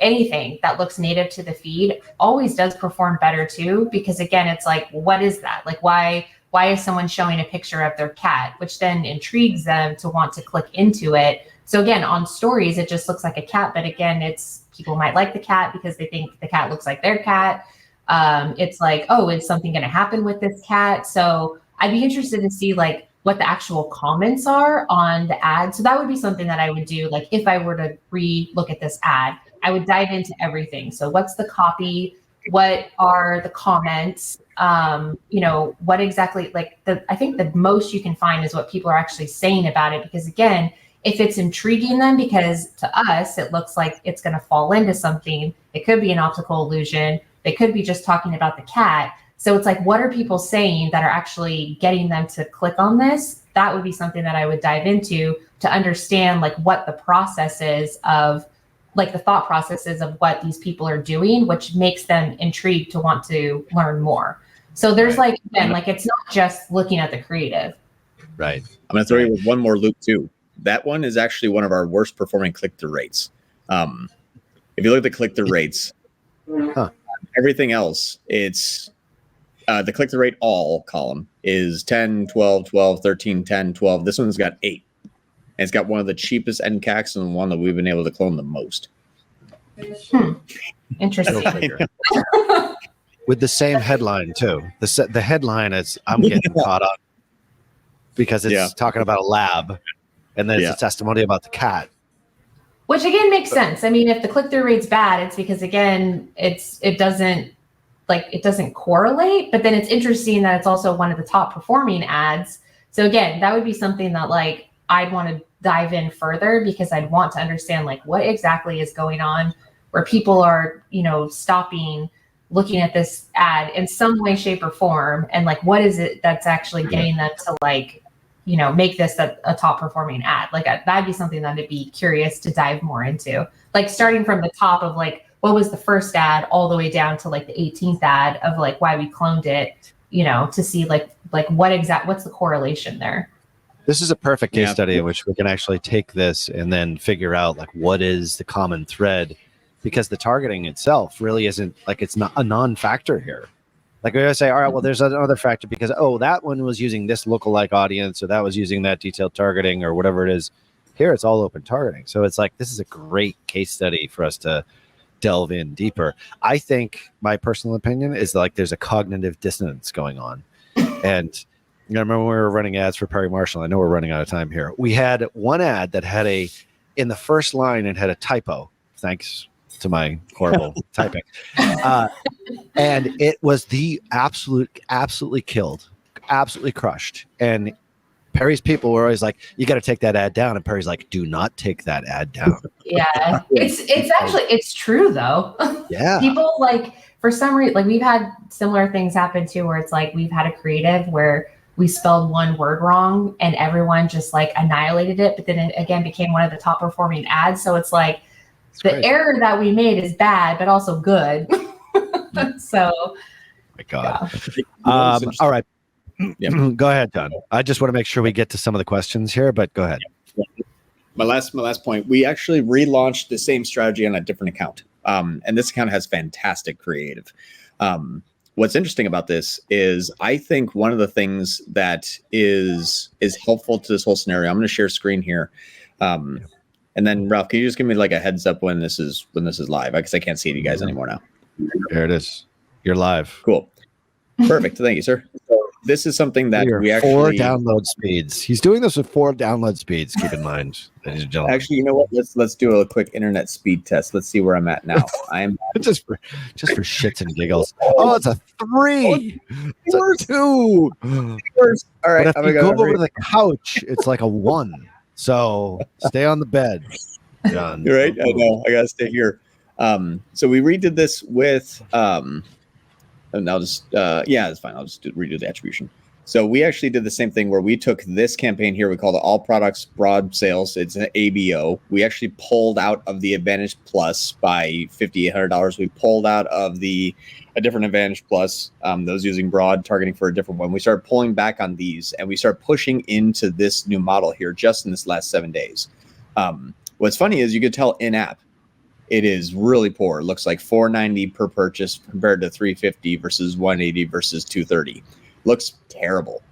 anything that looks native to the feed always does perform better too, because again, it's like, what is that? Like, why is someone showing a picture of their cat, which then intrigues them to want to click into it. So again, on stories, it just looks like a cat, but again, people might like the cat because they think the cat looks like their cat. It's like, oh, is something going to happen with this cat? So I'd be interested to see like what the actual comments are on the ad. So that would be something that I would do. Like if I were to re-look at this ad, I would dive into everything. So what's the copy? What are the comments? What exactly, I think the most you can find is what people are actually saying about it. Because again, if it's intriguing them, because to us, it looks like it's going to fall into something. It could be an optical illusion. They could be just talking about the cat. So it's like, what are people saying that are actually getting them to click on this? That would be something that I would dive into to understand like what the process is of, like the thought processes of what these people are doing, which makes them intrigued to want to learn more. So there's like, again, like it's not just looking at the creative. Right. I'm going to throw you with one more loop too. That one is actually one of our worst performing click-through rates. If you look at the click-through rates, everything else, it's the click-through rate all column is 10, 12, 12, 13, 10, 12. This one's got 8. And it's got one of the cheapest NCACs and one that we've been able to clone the most. Interesting. With the same headline too. The headline is, I'm getting caught up because it's talking about a lab, and then it's a testimony about the cat. Which again makes sense. I mean, if the click-through rate's bad, it's because again, it doesn't correlate. But then it's interesting that it's also one of the top performing ads. So again, that would be something that like I'd want to dive in further, because I'd want to understand like what exactly is going on where people are, stopping, looking at this ad in some way, shape, or form, and like what is it that's actually getting them to like, make this a top performing ad. Like that'd be something that I'd be curious to dive more into, like starting from the top of like what was the first ad all the way down to like the 18th ad of like why we cloned it, to see like what's the correlation there. This is a perfect case study in which we can actually take this and then figure out like what is the common thread, because the targeting itself really isn't like, it's not a non-factor here. Like we always say, all right, well, there's another factor because, that one was using this lookalike audience, or that was using that detailed targeting or whatever it is. Here, it's all open targeting. So it's like, this is a great case study for us to delve in deeper. I think my personal opinion is like there's a cognitive dissonance going on. And I remember when we were running ads for Perry Marshall, I know we're running out of time here. We had one ad that had in the first line, it had a typo. Thanks to my horrible typing. And it was the absolutely killed, absolutely crushed. And Perry's people were always like, you got to take that ad down. And Perry's like, do not take that ad down. Yeah. It's true though. Yeah. People like, for some reason, like we've had similar things happen too, where it's like, we've had a creative where we spelled one word wrong and everyone just like annihilated it. But then it again became one of the top performing ads. So it's like, the error that we made is bad, but also good. So, my God. All right. Go ahead, John. I just want to make sure we get to some of the questions here, but go ahead. My last point, we actually relaunched the same strategy on a different account. And this account has fantastic creative. What's interesting about this is I think one of the things that is helpful to this whole scenario, I'm going to share screen here. And then Ralph, can you just give me like a heads up when this is live? Because I can't see you guys anymore now. There it is. You're live. Cool. Perfect. Thank you, sir. So this is something that we actually 4 download speeds. He's doing this with 4 download speeds. Keep in mind, ladies and gentlemen. Actually, you know what? Let's do a quick internet speed test. Let's see where I'm at now. I am just for shits and giggles. Oh, it's a 3. It's a 2. All right. But if you go over the couch, it's like a 1. So stay on the bed, John. You're right. I know. I gotta stay here. So we redid this with and I'll just it's fine. I'll just redo the attribution. So we actually did the same thing where we took this campaign here. We called it All Products Broad Sales. It's an ABO. We actually pulled out of the Advantage Plus by $5,800. We pulled out of a different Advantage Plus, those using broad targeting for a different one. We started pulling back on these, and we started pushing into this new model here just in this last 7 days. What's funny is you could tell in-app, it is really poor. It looks like $490 per purchase compared to $350 versus $180 versus $230. Looks terrible.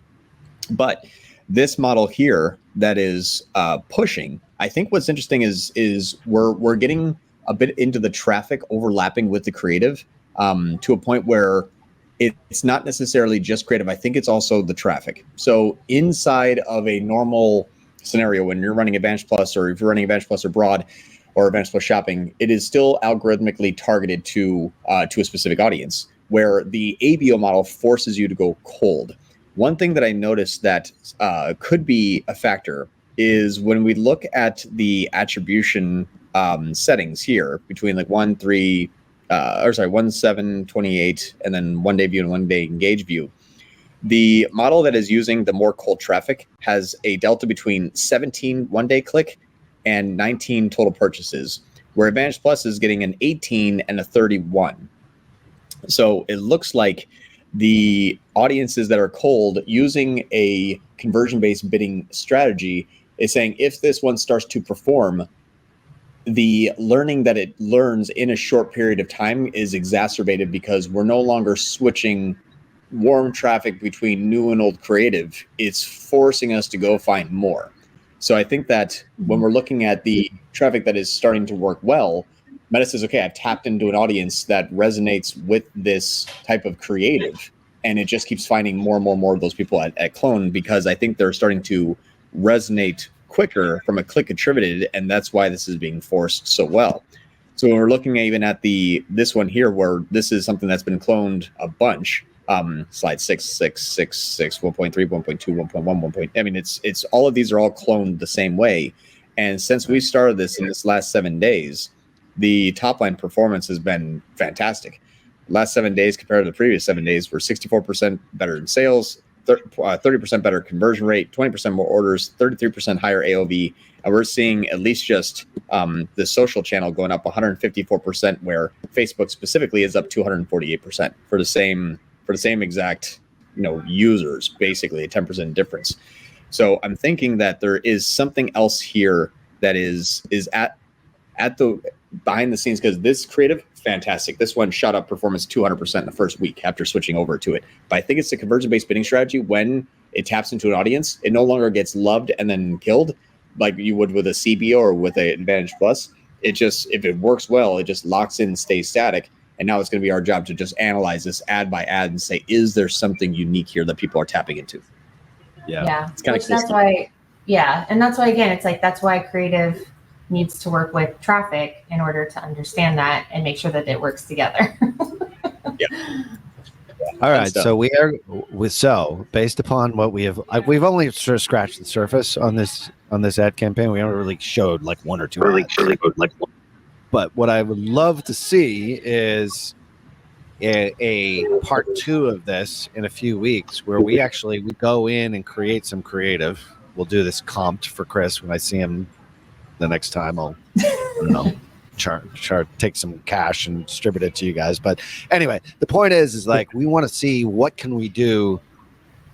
But this model here that is pushing, I think what's interesting is we're getting a bit into the traffic overlapping with the creative to a point where it's not necessarily just creative. I think it's also the traffic. So inside of a normal scenario, when you're running Advantage Plus, or if you're running Advantage Plus or Broad or Advantage Plus Shopping, it is still algorithmically targeted to a specific audience, where the ABO model forces you to go cold. One thing that I noticed that could be a factor is when we look at the attribution settings here between like 1, 3, 1/7/28, and then 1-day view and 1-day engage view. The model that is using the more cold traffic has a delta between 17 one-day click and 19 total purchases, where Advantage Plus is getting an 18 and a 31. So it looks like the audiences that are cold using a conversion-based bidding strategy is saying if this one starts to perform, the learning that it learns in a short period of time is exacerbated because we're no longer switching warm traffic between new and old creative. It's forcing us to go find more. So I think that when we're looking at the traffic that is starting to work well, Meta says, okay, I've tapped into an audience that resonates with this type of creative, and it just keeps finding more and more of those people at Clone, because I think they're starting to resonate quicker from a click attributed, and that's why this is being forced so well. So when we're looking even at this one here, where this is something that's been cloned a bunch, slide 6, 6, 6, 6, 1.3, 1.2, 1.1, I mean, it's all of these are all cloned the same way. And since we started this in this last 7 days, the top line performance has been fantastic. Last 7 days compared to the previous 7 days, we're 64% better in sales, 30% better conversion rate, 20% more orders, 33% higher AOV. And we're seeing at least just the social channel going up 154%, where Facebook specifically is up 248% for the same exact, users, basically a 10% difference. So I'm thinking that there is something else here that is at the behind the scenes, because this creative, fantastic. This one shot up performance 200% in the first week after switching over to it. But I think it's the conversion-based bidding strategy. When it taps into an audience, it no longer gets loved and then killed like you would with a CBO or with an Advantage Plus. It just, if it works well, it just locks in and stays static. And now it's going to be our job to just analyze this ad by ad and say, is there something unique here that people are tapping into? Yeah. It's kind of cool. That's why, and that's why, again, it's like, that's why creative needs to work with traffic in order to understand that and make sure that it works together. All right. So based upon what we've only sort of scratched the surface on this ad campaign. We haven't really showed like one or two. But what I would love to see is a part 2 of this in a few weeks, where we go in and create some creative. We'll do this comped for Chris when I see him the next time. I'll take some cash and distribute it to you guys. But anyway, the point is like, we want to see what can we do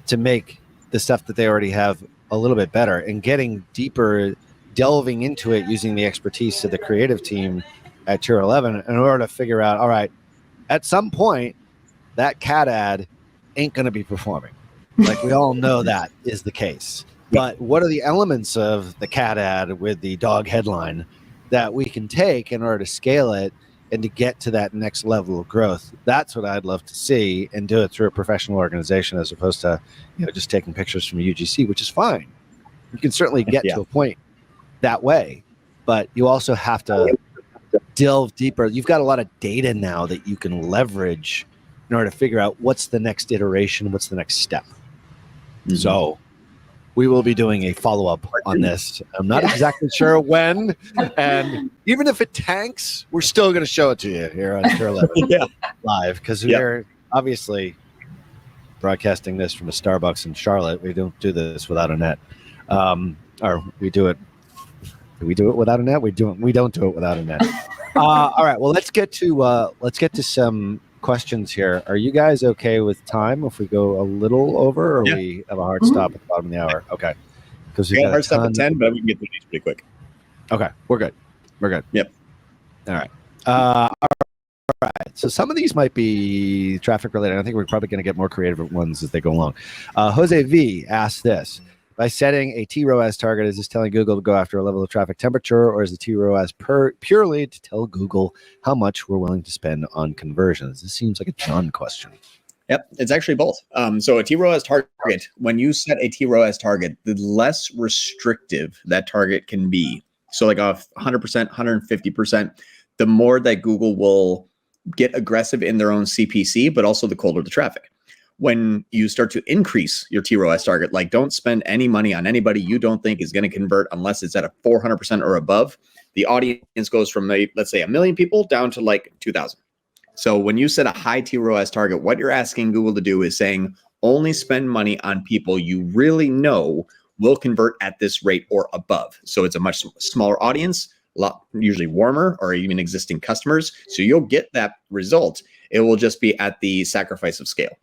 to make the stuff that they already have a little bit better, and getting deeper, delving into it using the expertise of the creative team at Tier 11 in order to figure out, all right, at some point that cat ad ain't going to be performing. Like, we all know that is the case. But what are the elements of the cat ad with the dog headline that we can take in order to scale it and to get to that next level of growth? That's what I'd love to see, and do it through a professional organization as opposed to just taking pictures from UGC, which is fine. You can certainly get to a point that way, but you also have to delve deeper. You've got a lot of data now that you can leverage in order to figure out what's the next iteration, what's the next step. Mm-hmm. So we will be doing a follow-up on this. I'm not exactly sure when, and even if it tanks, we're still going to show it to you here on Tier 11 live, because we're obviously broadcasting this from a Starbucks in Charlotte. We don't do this without a net, or we do it. Do we do it without a net? We don't do it without a net. All right. Well, let's get to some questions here. Are you guys okay with time if we go a little over, or we have a hard stop at the bottom of the hour? Okay. Because we got a hard stop at 10, but we can get through these pretty quick. Okay. We're good. Yep. All right. All right. So some of these might be traffic related. I think we're probably going to get more creative ones as they go along. Jose V asked this. By setting a TROAS target, is this telling Google to go after a level of traffic temperature, or is the TROAS purely to tell Google how much we're willing to spend on conversions? This seems like a John question. Yep, it's actually both. So a TROAS target, when you set a TROAS target, the less restrictive that target can be. So like 100%, 150%, the more that Google will get aggressive in their own CPC, but also the colder the traffic. When you start to increase your TROAS target, like don't spend any money on anybody you don't think is going to convert unless it's at a 400% or above, the audience goes from let's say 1 million people down to like 2,000. So when you set a high TROAS target, what you're asking Google to do is saying only spend money on people you really know will convert at this rate or above. So it's a much smaller audience, a lot usually warmer or even existing customers. So you'll get that result. It will just be at the sacrifice of scale.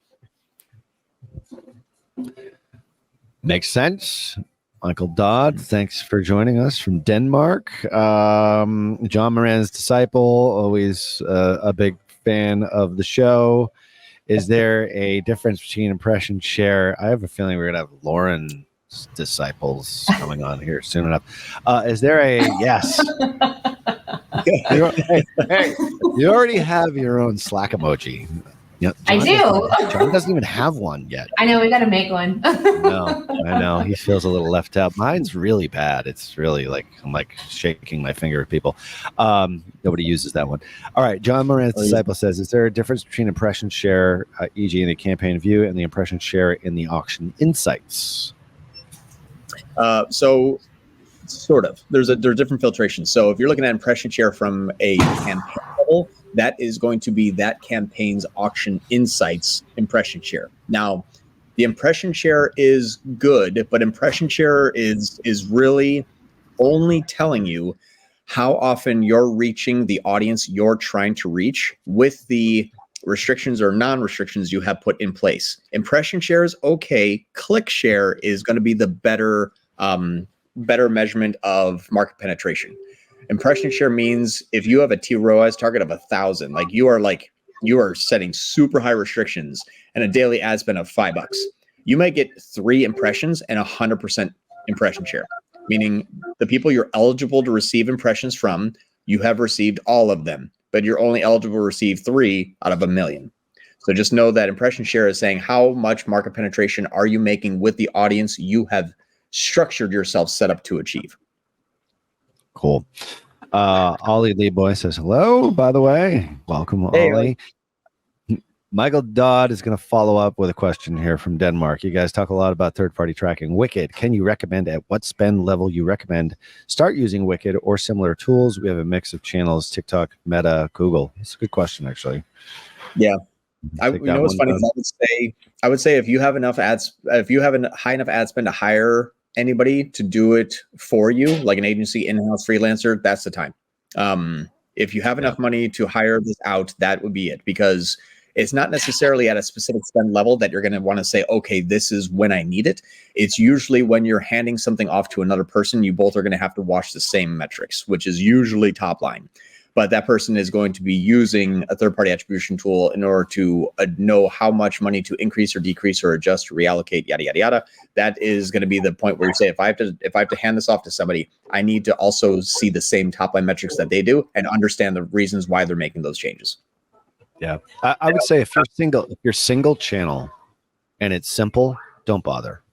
Makes sense. Michael Dodd, thanks for joining us from Denmark. John Moran's disciple, always a big fan of the show. Is there a difference between impression share? I have a feeling we're going to have Lauren's disciples coming on here soon enough. Is there a yes? Hey, you already have your own Slack emoji. Yep, I do. John doesn't even have one yet. I know, we got to make one. No, I know. He feels a little left out. Mine's really bad. It's really like, I'm like shaking my finger at people. Nobody uses that one. All right. John Moran's disciple says, is there a difference between impression share, e.g. in the campaign view, and the impression share in the auction insights? So sort of. There's different filtrations. So if you're looking at impression share from a campaign level, that is going to be that campaign's auction insights impression share. Now, the impression share is good, but impression share is really only telling you how often you're reaching the audience you're trying to reach with the restrictions or non-restrictions you have put in place. Impression share is okay. Click share is going to be the better measurement of market penetration. Impression share means if you have a TROAS target of 1,000, like you are setting super high restrictions and a daily ad spend of $5, you might get 3 impressions and 100% impression share, meaning the people you're eligible to receive impressions from, you have received all of them, but you're only eligible to receive 3 out of 1 million. So just know that impression share is saying how much market penetration are you making with the audience you have structured yourself set up to achieve. Cool. Ollie Lee Boy says hello, by the way. Welcome, Hey, Ollie. Michael Dodd is going to follow up with a question here from Denmark. You guys talk a lot about third-party tracking. Wicked, can you recommend at what spend level you recommend start using Wicked or similar tools? We have a mix of channels, TikTok, Meta, Google. It's a good question, actually. Yeah. You know what's funny? I would say if you have enough ads, if you have a high enough ad spend to hire anybody to do it for you, like an agency, in-house freelancer, that's the time. If you have enough money to hire this out, that would be it, because it's not necessarily at a specific spend level that you're going to want to say, okay, this is when I need it. It's usually when you're handing something off to another person, you both are going to have to watch the same metrics, which is usually top line. But that person is going to be using a third-party attribution tool in order to know how much money to increase or decrease or adjust or reallocate, yada, yada, yada. That is going to be the point where you say, if I have to hand this off to somebody, I need to also see the same top-line metrics that they do and understand the reasons why they're making those changes. Yeah, I would say if you're single channel and it's simple, don't bother.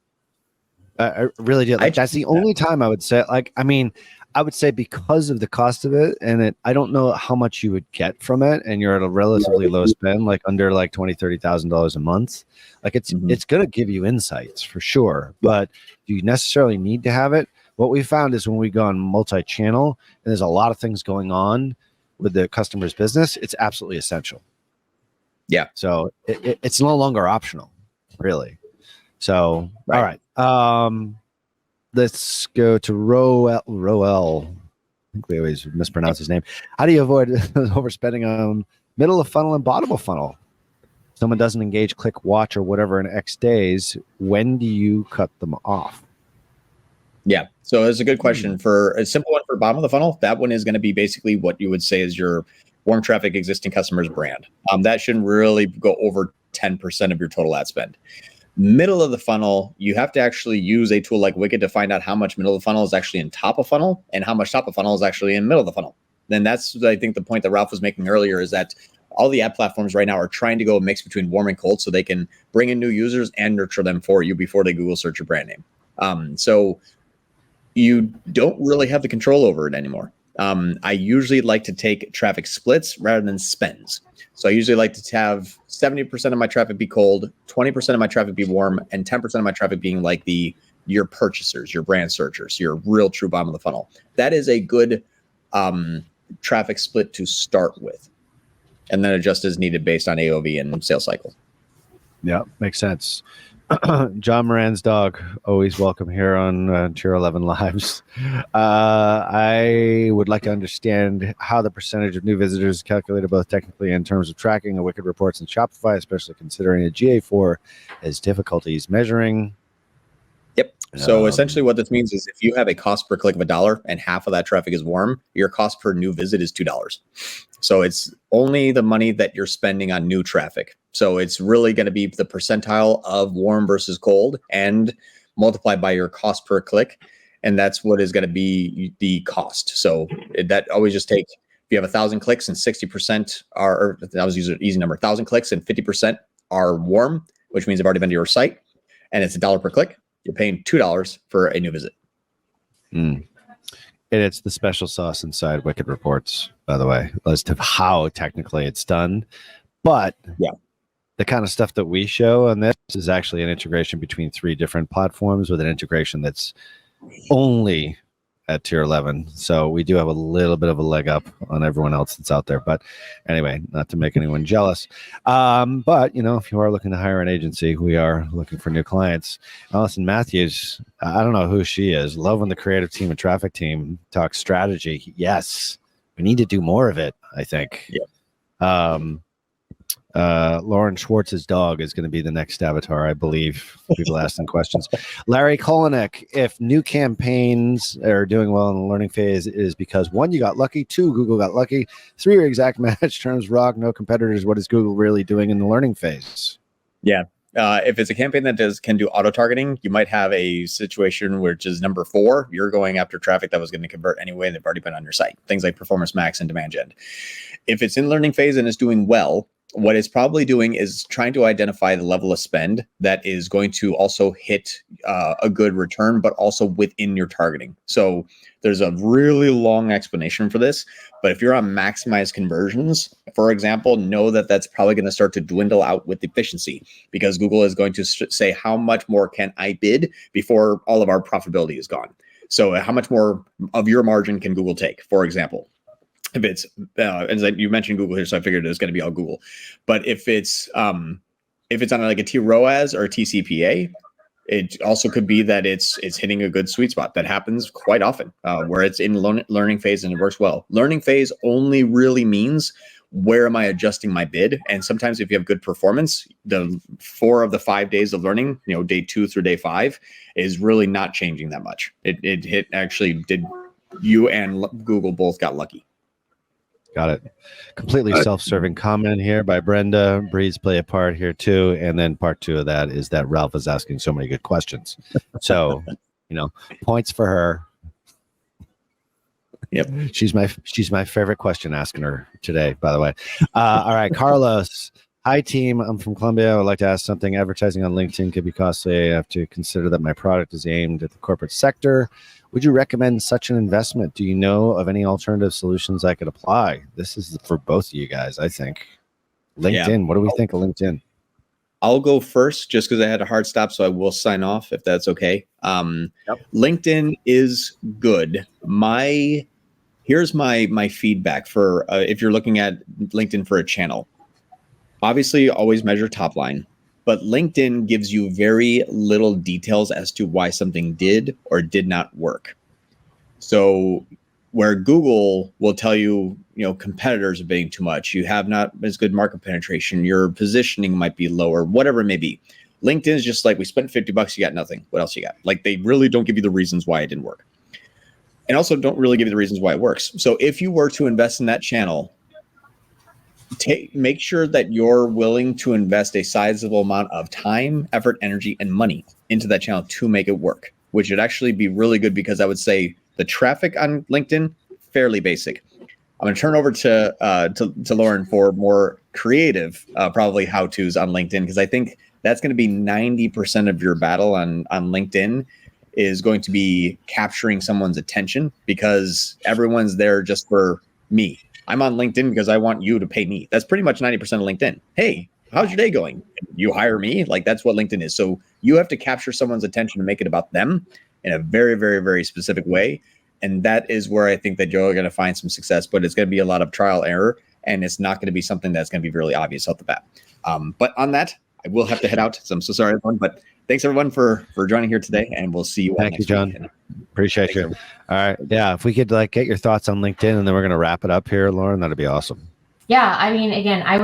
I really do. Like, that's the only time I would say, like, I mean, I would say because of the cost of it, and I don't know how much you would get from it, and you're at a relatively low spend, like under like $20,000-$30,000 a month. Like it's going to give you insights for sure, but do you necessarily need to have it? What we found is when we go on multi-channel and there's a lot of things going on with the customer's business, it's absolutely essential. Yeah. So it's no longer optional, really. So, all right. Let's go to Roel. I think we always mispronounce his name. How do you avoid overspending on middle of funnel and bottom of funnel? Someone doesn't engage, click, watch, or whatever in X days. When do you cut them off? Yeah. So it's a good question. For a simple one for bottom of the funnel, that one is going to be basically what you would say is your warm traffic existing customers brand. That shouldn't really go over 10% of your total ad spend. Middle of the funnel, you have to actually use a tool like Wicked to find out how much middle of the funnel is actually in top of funnel and how much top of funnel is actually in middle of the funnel. Then that's, I think, the point that Ralph was making earlier, is that all the ad platforms right now are trying to go a mix between warm and cold so they can bring in new users and nurture them for you before they Google search your brand name. So you don't really have the control over it anymore. I usually like to take traffic splits rather than spends. So I usually like to have 70% of my traffic be cold, 20% of my traffic be warm, and 10% of my traffic being like your purchasers, your brand searchers, your real true bottom of the funnel. That is a good traffic split to start with. and then adjust as needed based on AOV and sales cycle. Yeah, makes sense. John Moran's dog, always welcome here on Tier 11 Lives. I would like to understand how the percentage of new visitors is calculated both technically and in terms of tracking of Wicked reports in Shopify, especially considering a GA4 has difficulties measuring. Yep. So essentially what this means is if you have a cost per click of $1 and half of that traffic is warm, your cost per new visit is $2. So it's only the money that you're spending on new traffic. So it's really going to be the percentile of warm versus cold and multiplied by your cost per click. And that's what is going to be the cost. So that always just take, if you have 1,000 clicks and 60% are, or that was an easy number, 1,000 clicks and 50% are warm, which means they've already been to your site, and it's $1 per click. You're paying $2 for a new visit. And it's the special sauce inside Wicked Reports, by the way, as to how technically it's done. But yeah, the kind of stuff that we show on this is actually an integration between 3 different platforms with an integration that's only at Tier 11. So we do have a little bit of a leg up on everyone else that's out there. But anyway, not to make anyone jealous. But, you know, if you are looking to hire an agency, we are looking for new clients. Allison Matthews, I don't know who she is. Love when the creative team and traffic team talk strategy. Yes, we need to do more of it, I think. Yeah. Lauren Schwartz's dog is going to be the next avatar, I believe. People asking questions. Larry Kolonik, if new campaigns are doing well in the learning phase, is because 1, you got lucky, 2, Google got lucky, 3, your exact match terms rock, no competitors. What is Google really doing in the learning phase? Yeah. If it's a campaign that can do auto targeting, you might have a situation which is number 4. You're going after traffic that was going to convert anyway, and they've already been on your site. Things like Performance Max and Demand Gen. If it's in learning phase and is doing well, what it's probably doing is trying to identify the level of spend that is going to also hit a good return, but also within your targeting. So there's a really long explanation for this, but if you're on maximize conversions, for example, know that that's probably going to start to dwindle out with efficiency, because Google is going to say, how much more can I bid before all of our profitability is gone? So how much more of your margin can Google take, for example? If it's, as you mentioned Google here, so I figured it was going to be all Google. But if it's on like a T-ROAS or a TCPA, it also could be that it's hitting a good sweet spot. That happens quite often, where it's in learning phase and it works well. Learning phase only really means, where am I adjusting my bid? And sometimes if you have good performance, the 4 of the 5 days of learning, you know, day 2 through day 5, is really not changing that much. It hit, actually did, you and Google both got lucky. Got it. Completely self-serving comment here by Brenda. Breeze play a part here too. And then part 2 of that is that Ralph is asking so many good questions. So, you know, points for her. Yep. She's my favorite question asking her today, by the way. All right, Carlos. Hi, team. I'm from Colombia. I would like to ask something. Advertising on LinkedIn could be costly. I have to consider that my product is aimed at the corporate sector. Would you recommend such an investment? Do you know of any alternative solutions I could apply? This is for both of you guys, I think. LinkedIn. Yeah. What do we think of LinkedIn? I'll go first just because I had a hard stop, so I will sign off if that's okay. Yep. LinkedIn is good. Here's my feedback for if you're looking at LinkedIn for a channel. Obviously, always measure top line, but LinkedIn gives you very little details as to why something did or did not work. So where Google will tell you, competitors are bidding too much, you have not as good market penetration, your positioning might be lower, whatever it may be. LinkedIn is just like, we spent $50, you got nothing. What else you got? Like, they really don't give you the reasons why it didn't work. And also don't really give you the reasons why it works. So if you were to invest in that channel, make sure that you're willing to invest a sizable amount of time, effort, energy, and money into that channel to make it work, which would actually be really good, because I would say the traffic on LinkedIn, fairly basic. I'm going to turn over to Lauren for more creative, probably how-tos on LinkedIn, because I think that's going to be 90% of your battle on LinkedIn, is going to be capturing someone's attention, because everyone's there just for me. I'm on LinkedIn because I want you to pay me. That's pretty much 90% of LinkedIn. Hey, how's your day going? You hire me? Like, that's what LinkedIn is. So you have to capture someone's attention to make it about them in a very, very, very specific way. And that is where I think that you're going to find some success, but it's going to be a lot of trial error and it's not going to be something that's going to be really obvious out the bat. But on that, I will have to head out. So I'm so sorry, everyone. But thanks, everyone, for joining here today, and we'll see you all Thank next you, John. week. Appreciate you. All right. Yeah. If we could get your thoughts on LinkedIn, and then we're going to wrap it up here, Lauren, that'd be awesome. Yeah, I mean, again, I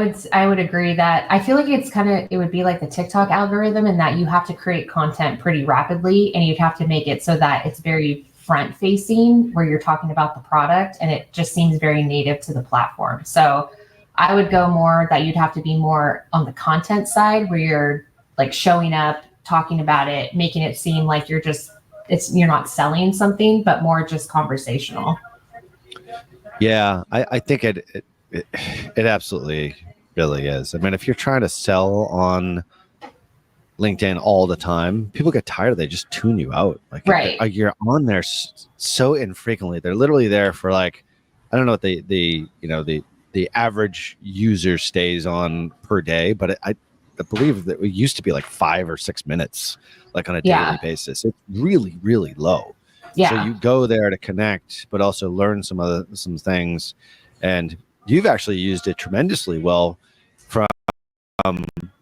would agree that I feel like it would be like the TikTok algorithm in that you have to create content pretty rapidly, and you'd have to make it so that it's very front facing where you're talking about the product, and it just seems very native to the platform. So I would go more that you'd have to be more on the content side where you're like showing up, talking about it, making it seem like you're not selling something, but more just conversational. Yeah, I think it absolutely really is. I mean, if you're trying to sell on LinkedIn all the time, people get tired. They just tune you out. Like, right. You're on there so infrequently. They're literally there for like, I don't know what the average user stays on per day, but I believe that it used to be like 5 or 6 minutes, like on a daily basis. It's really, really low. Yeah. So you go there to connect, but also learn some things. And you've actually used it tremendously well from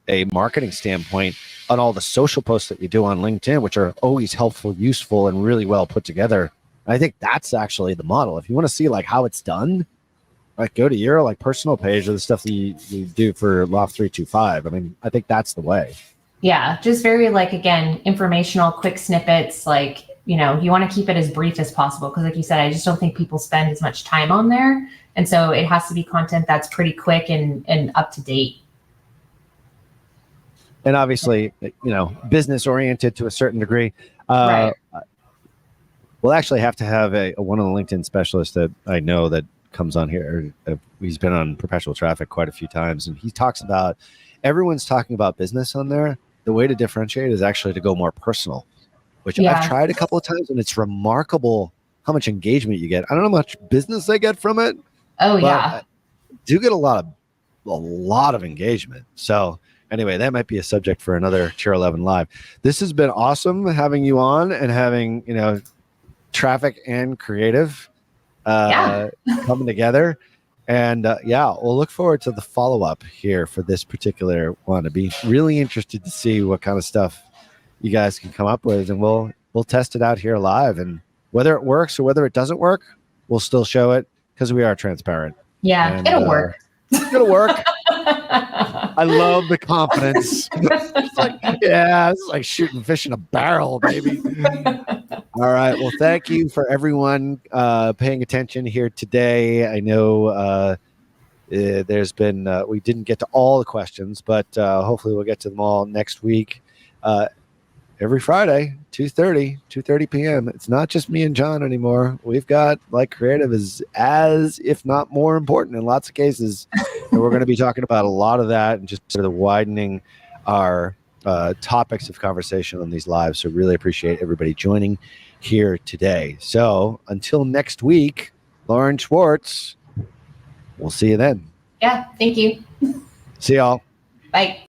a marketing standpoint on all the social posts that you do on LinkedIn, which are always helpful, useful, and really well put together. I think that's actually the model. If you want to see like how it's done, like go to your like personal page or the stuff that you do for Loft 325. I mean, I think that's the way. Yeah, just very like, again, informational, quick snippets. Like, you want to keep it as brief as possible because like you said, I just don't think people spend as much time on there. And so it has to be content that's pretty quick and up to date. And obviously, business oriented to a certain degree. Right. We'll actually have to have one of the LinkedIn specialists that I know that comes on here. He's been on Perpetual Traffic quite a few times, and he talks about everyone's talking about business on there. The way to differentiate is actually to go more personal, which I've tried a couple of times, and it's remarkable how much engagement you get. I don't know how much business I get from it. Oh yeah, I do get a lot of engagement. So anyway, that might be a subject for another Tier 11 Live. This has been awesome having you on and having traffic and creative coming together. And we'll look forward to the follow-up here for this particular one. I'd be really interested to see what kind of stuff you guys can come up with, and we'll test it out here live. And whether it works or whether it doesn't work, we'll still show it because we are transparent. Yeah, and, it'll work. It'll work. I love the confidence. It's like shooting fish in a barrel, baby. All right. Well, thank you for everyone paying attention here today. I know there's been we didn't get to all the questions, but hopefully we'll get to them all next week. Every Friday, 2:30 p.m. It's not just me and John anymore. We've got like creative is as if not more important in lots of cases. And we're going to be talking about a lot of that and just sort of widening our topics of conversation on these lives. So really appreciate everybody joining here today. So until next week, Lauren Schwarz, we'll see you then. Yeah, thank you. See y'all. Bye.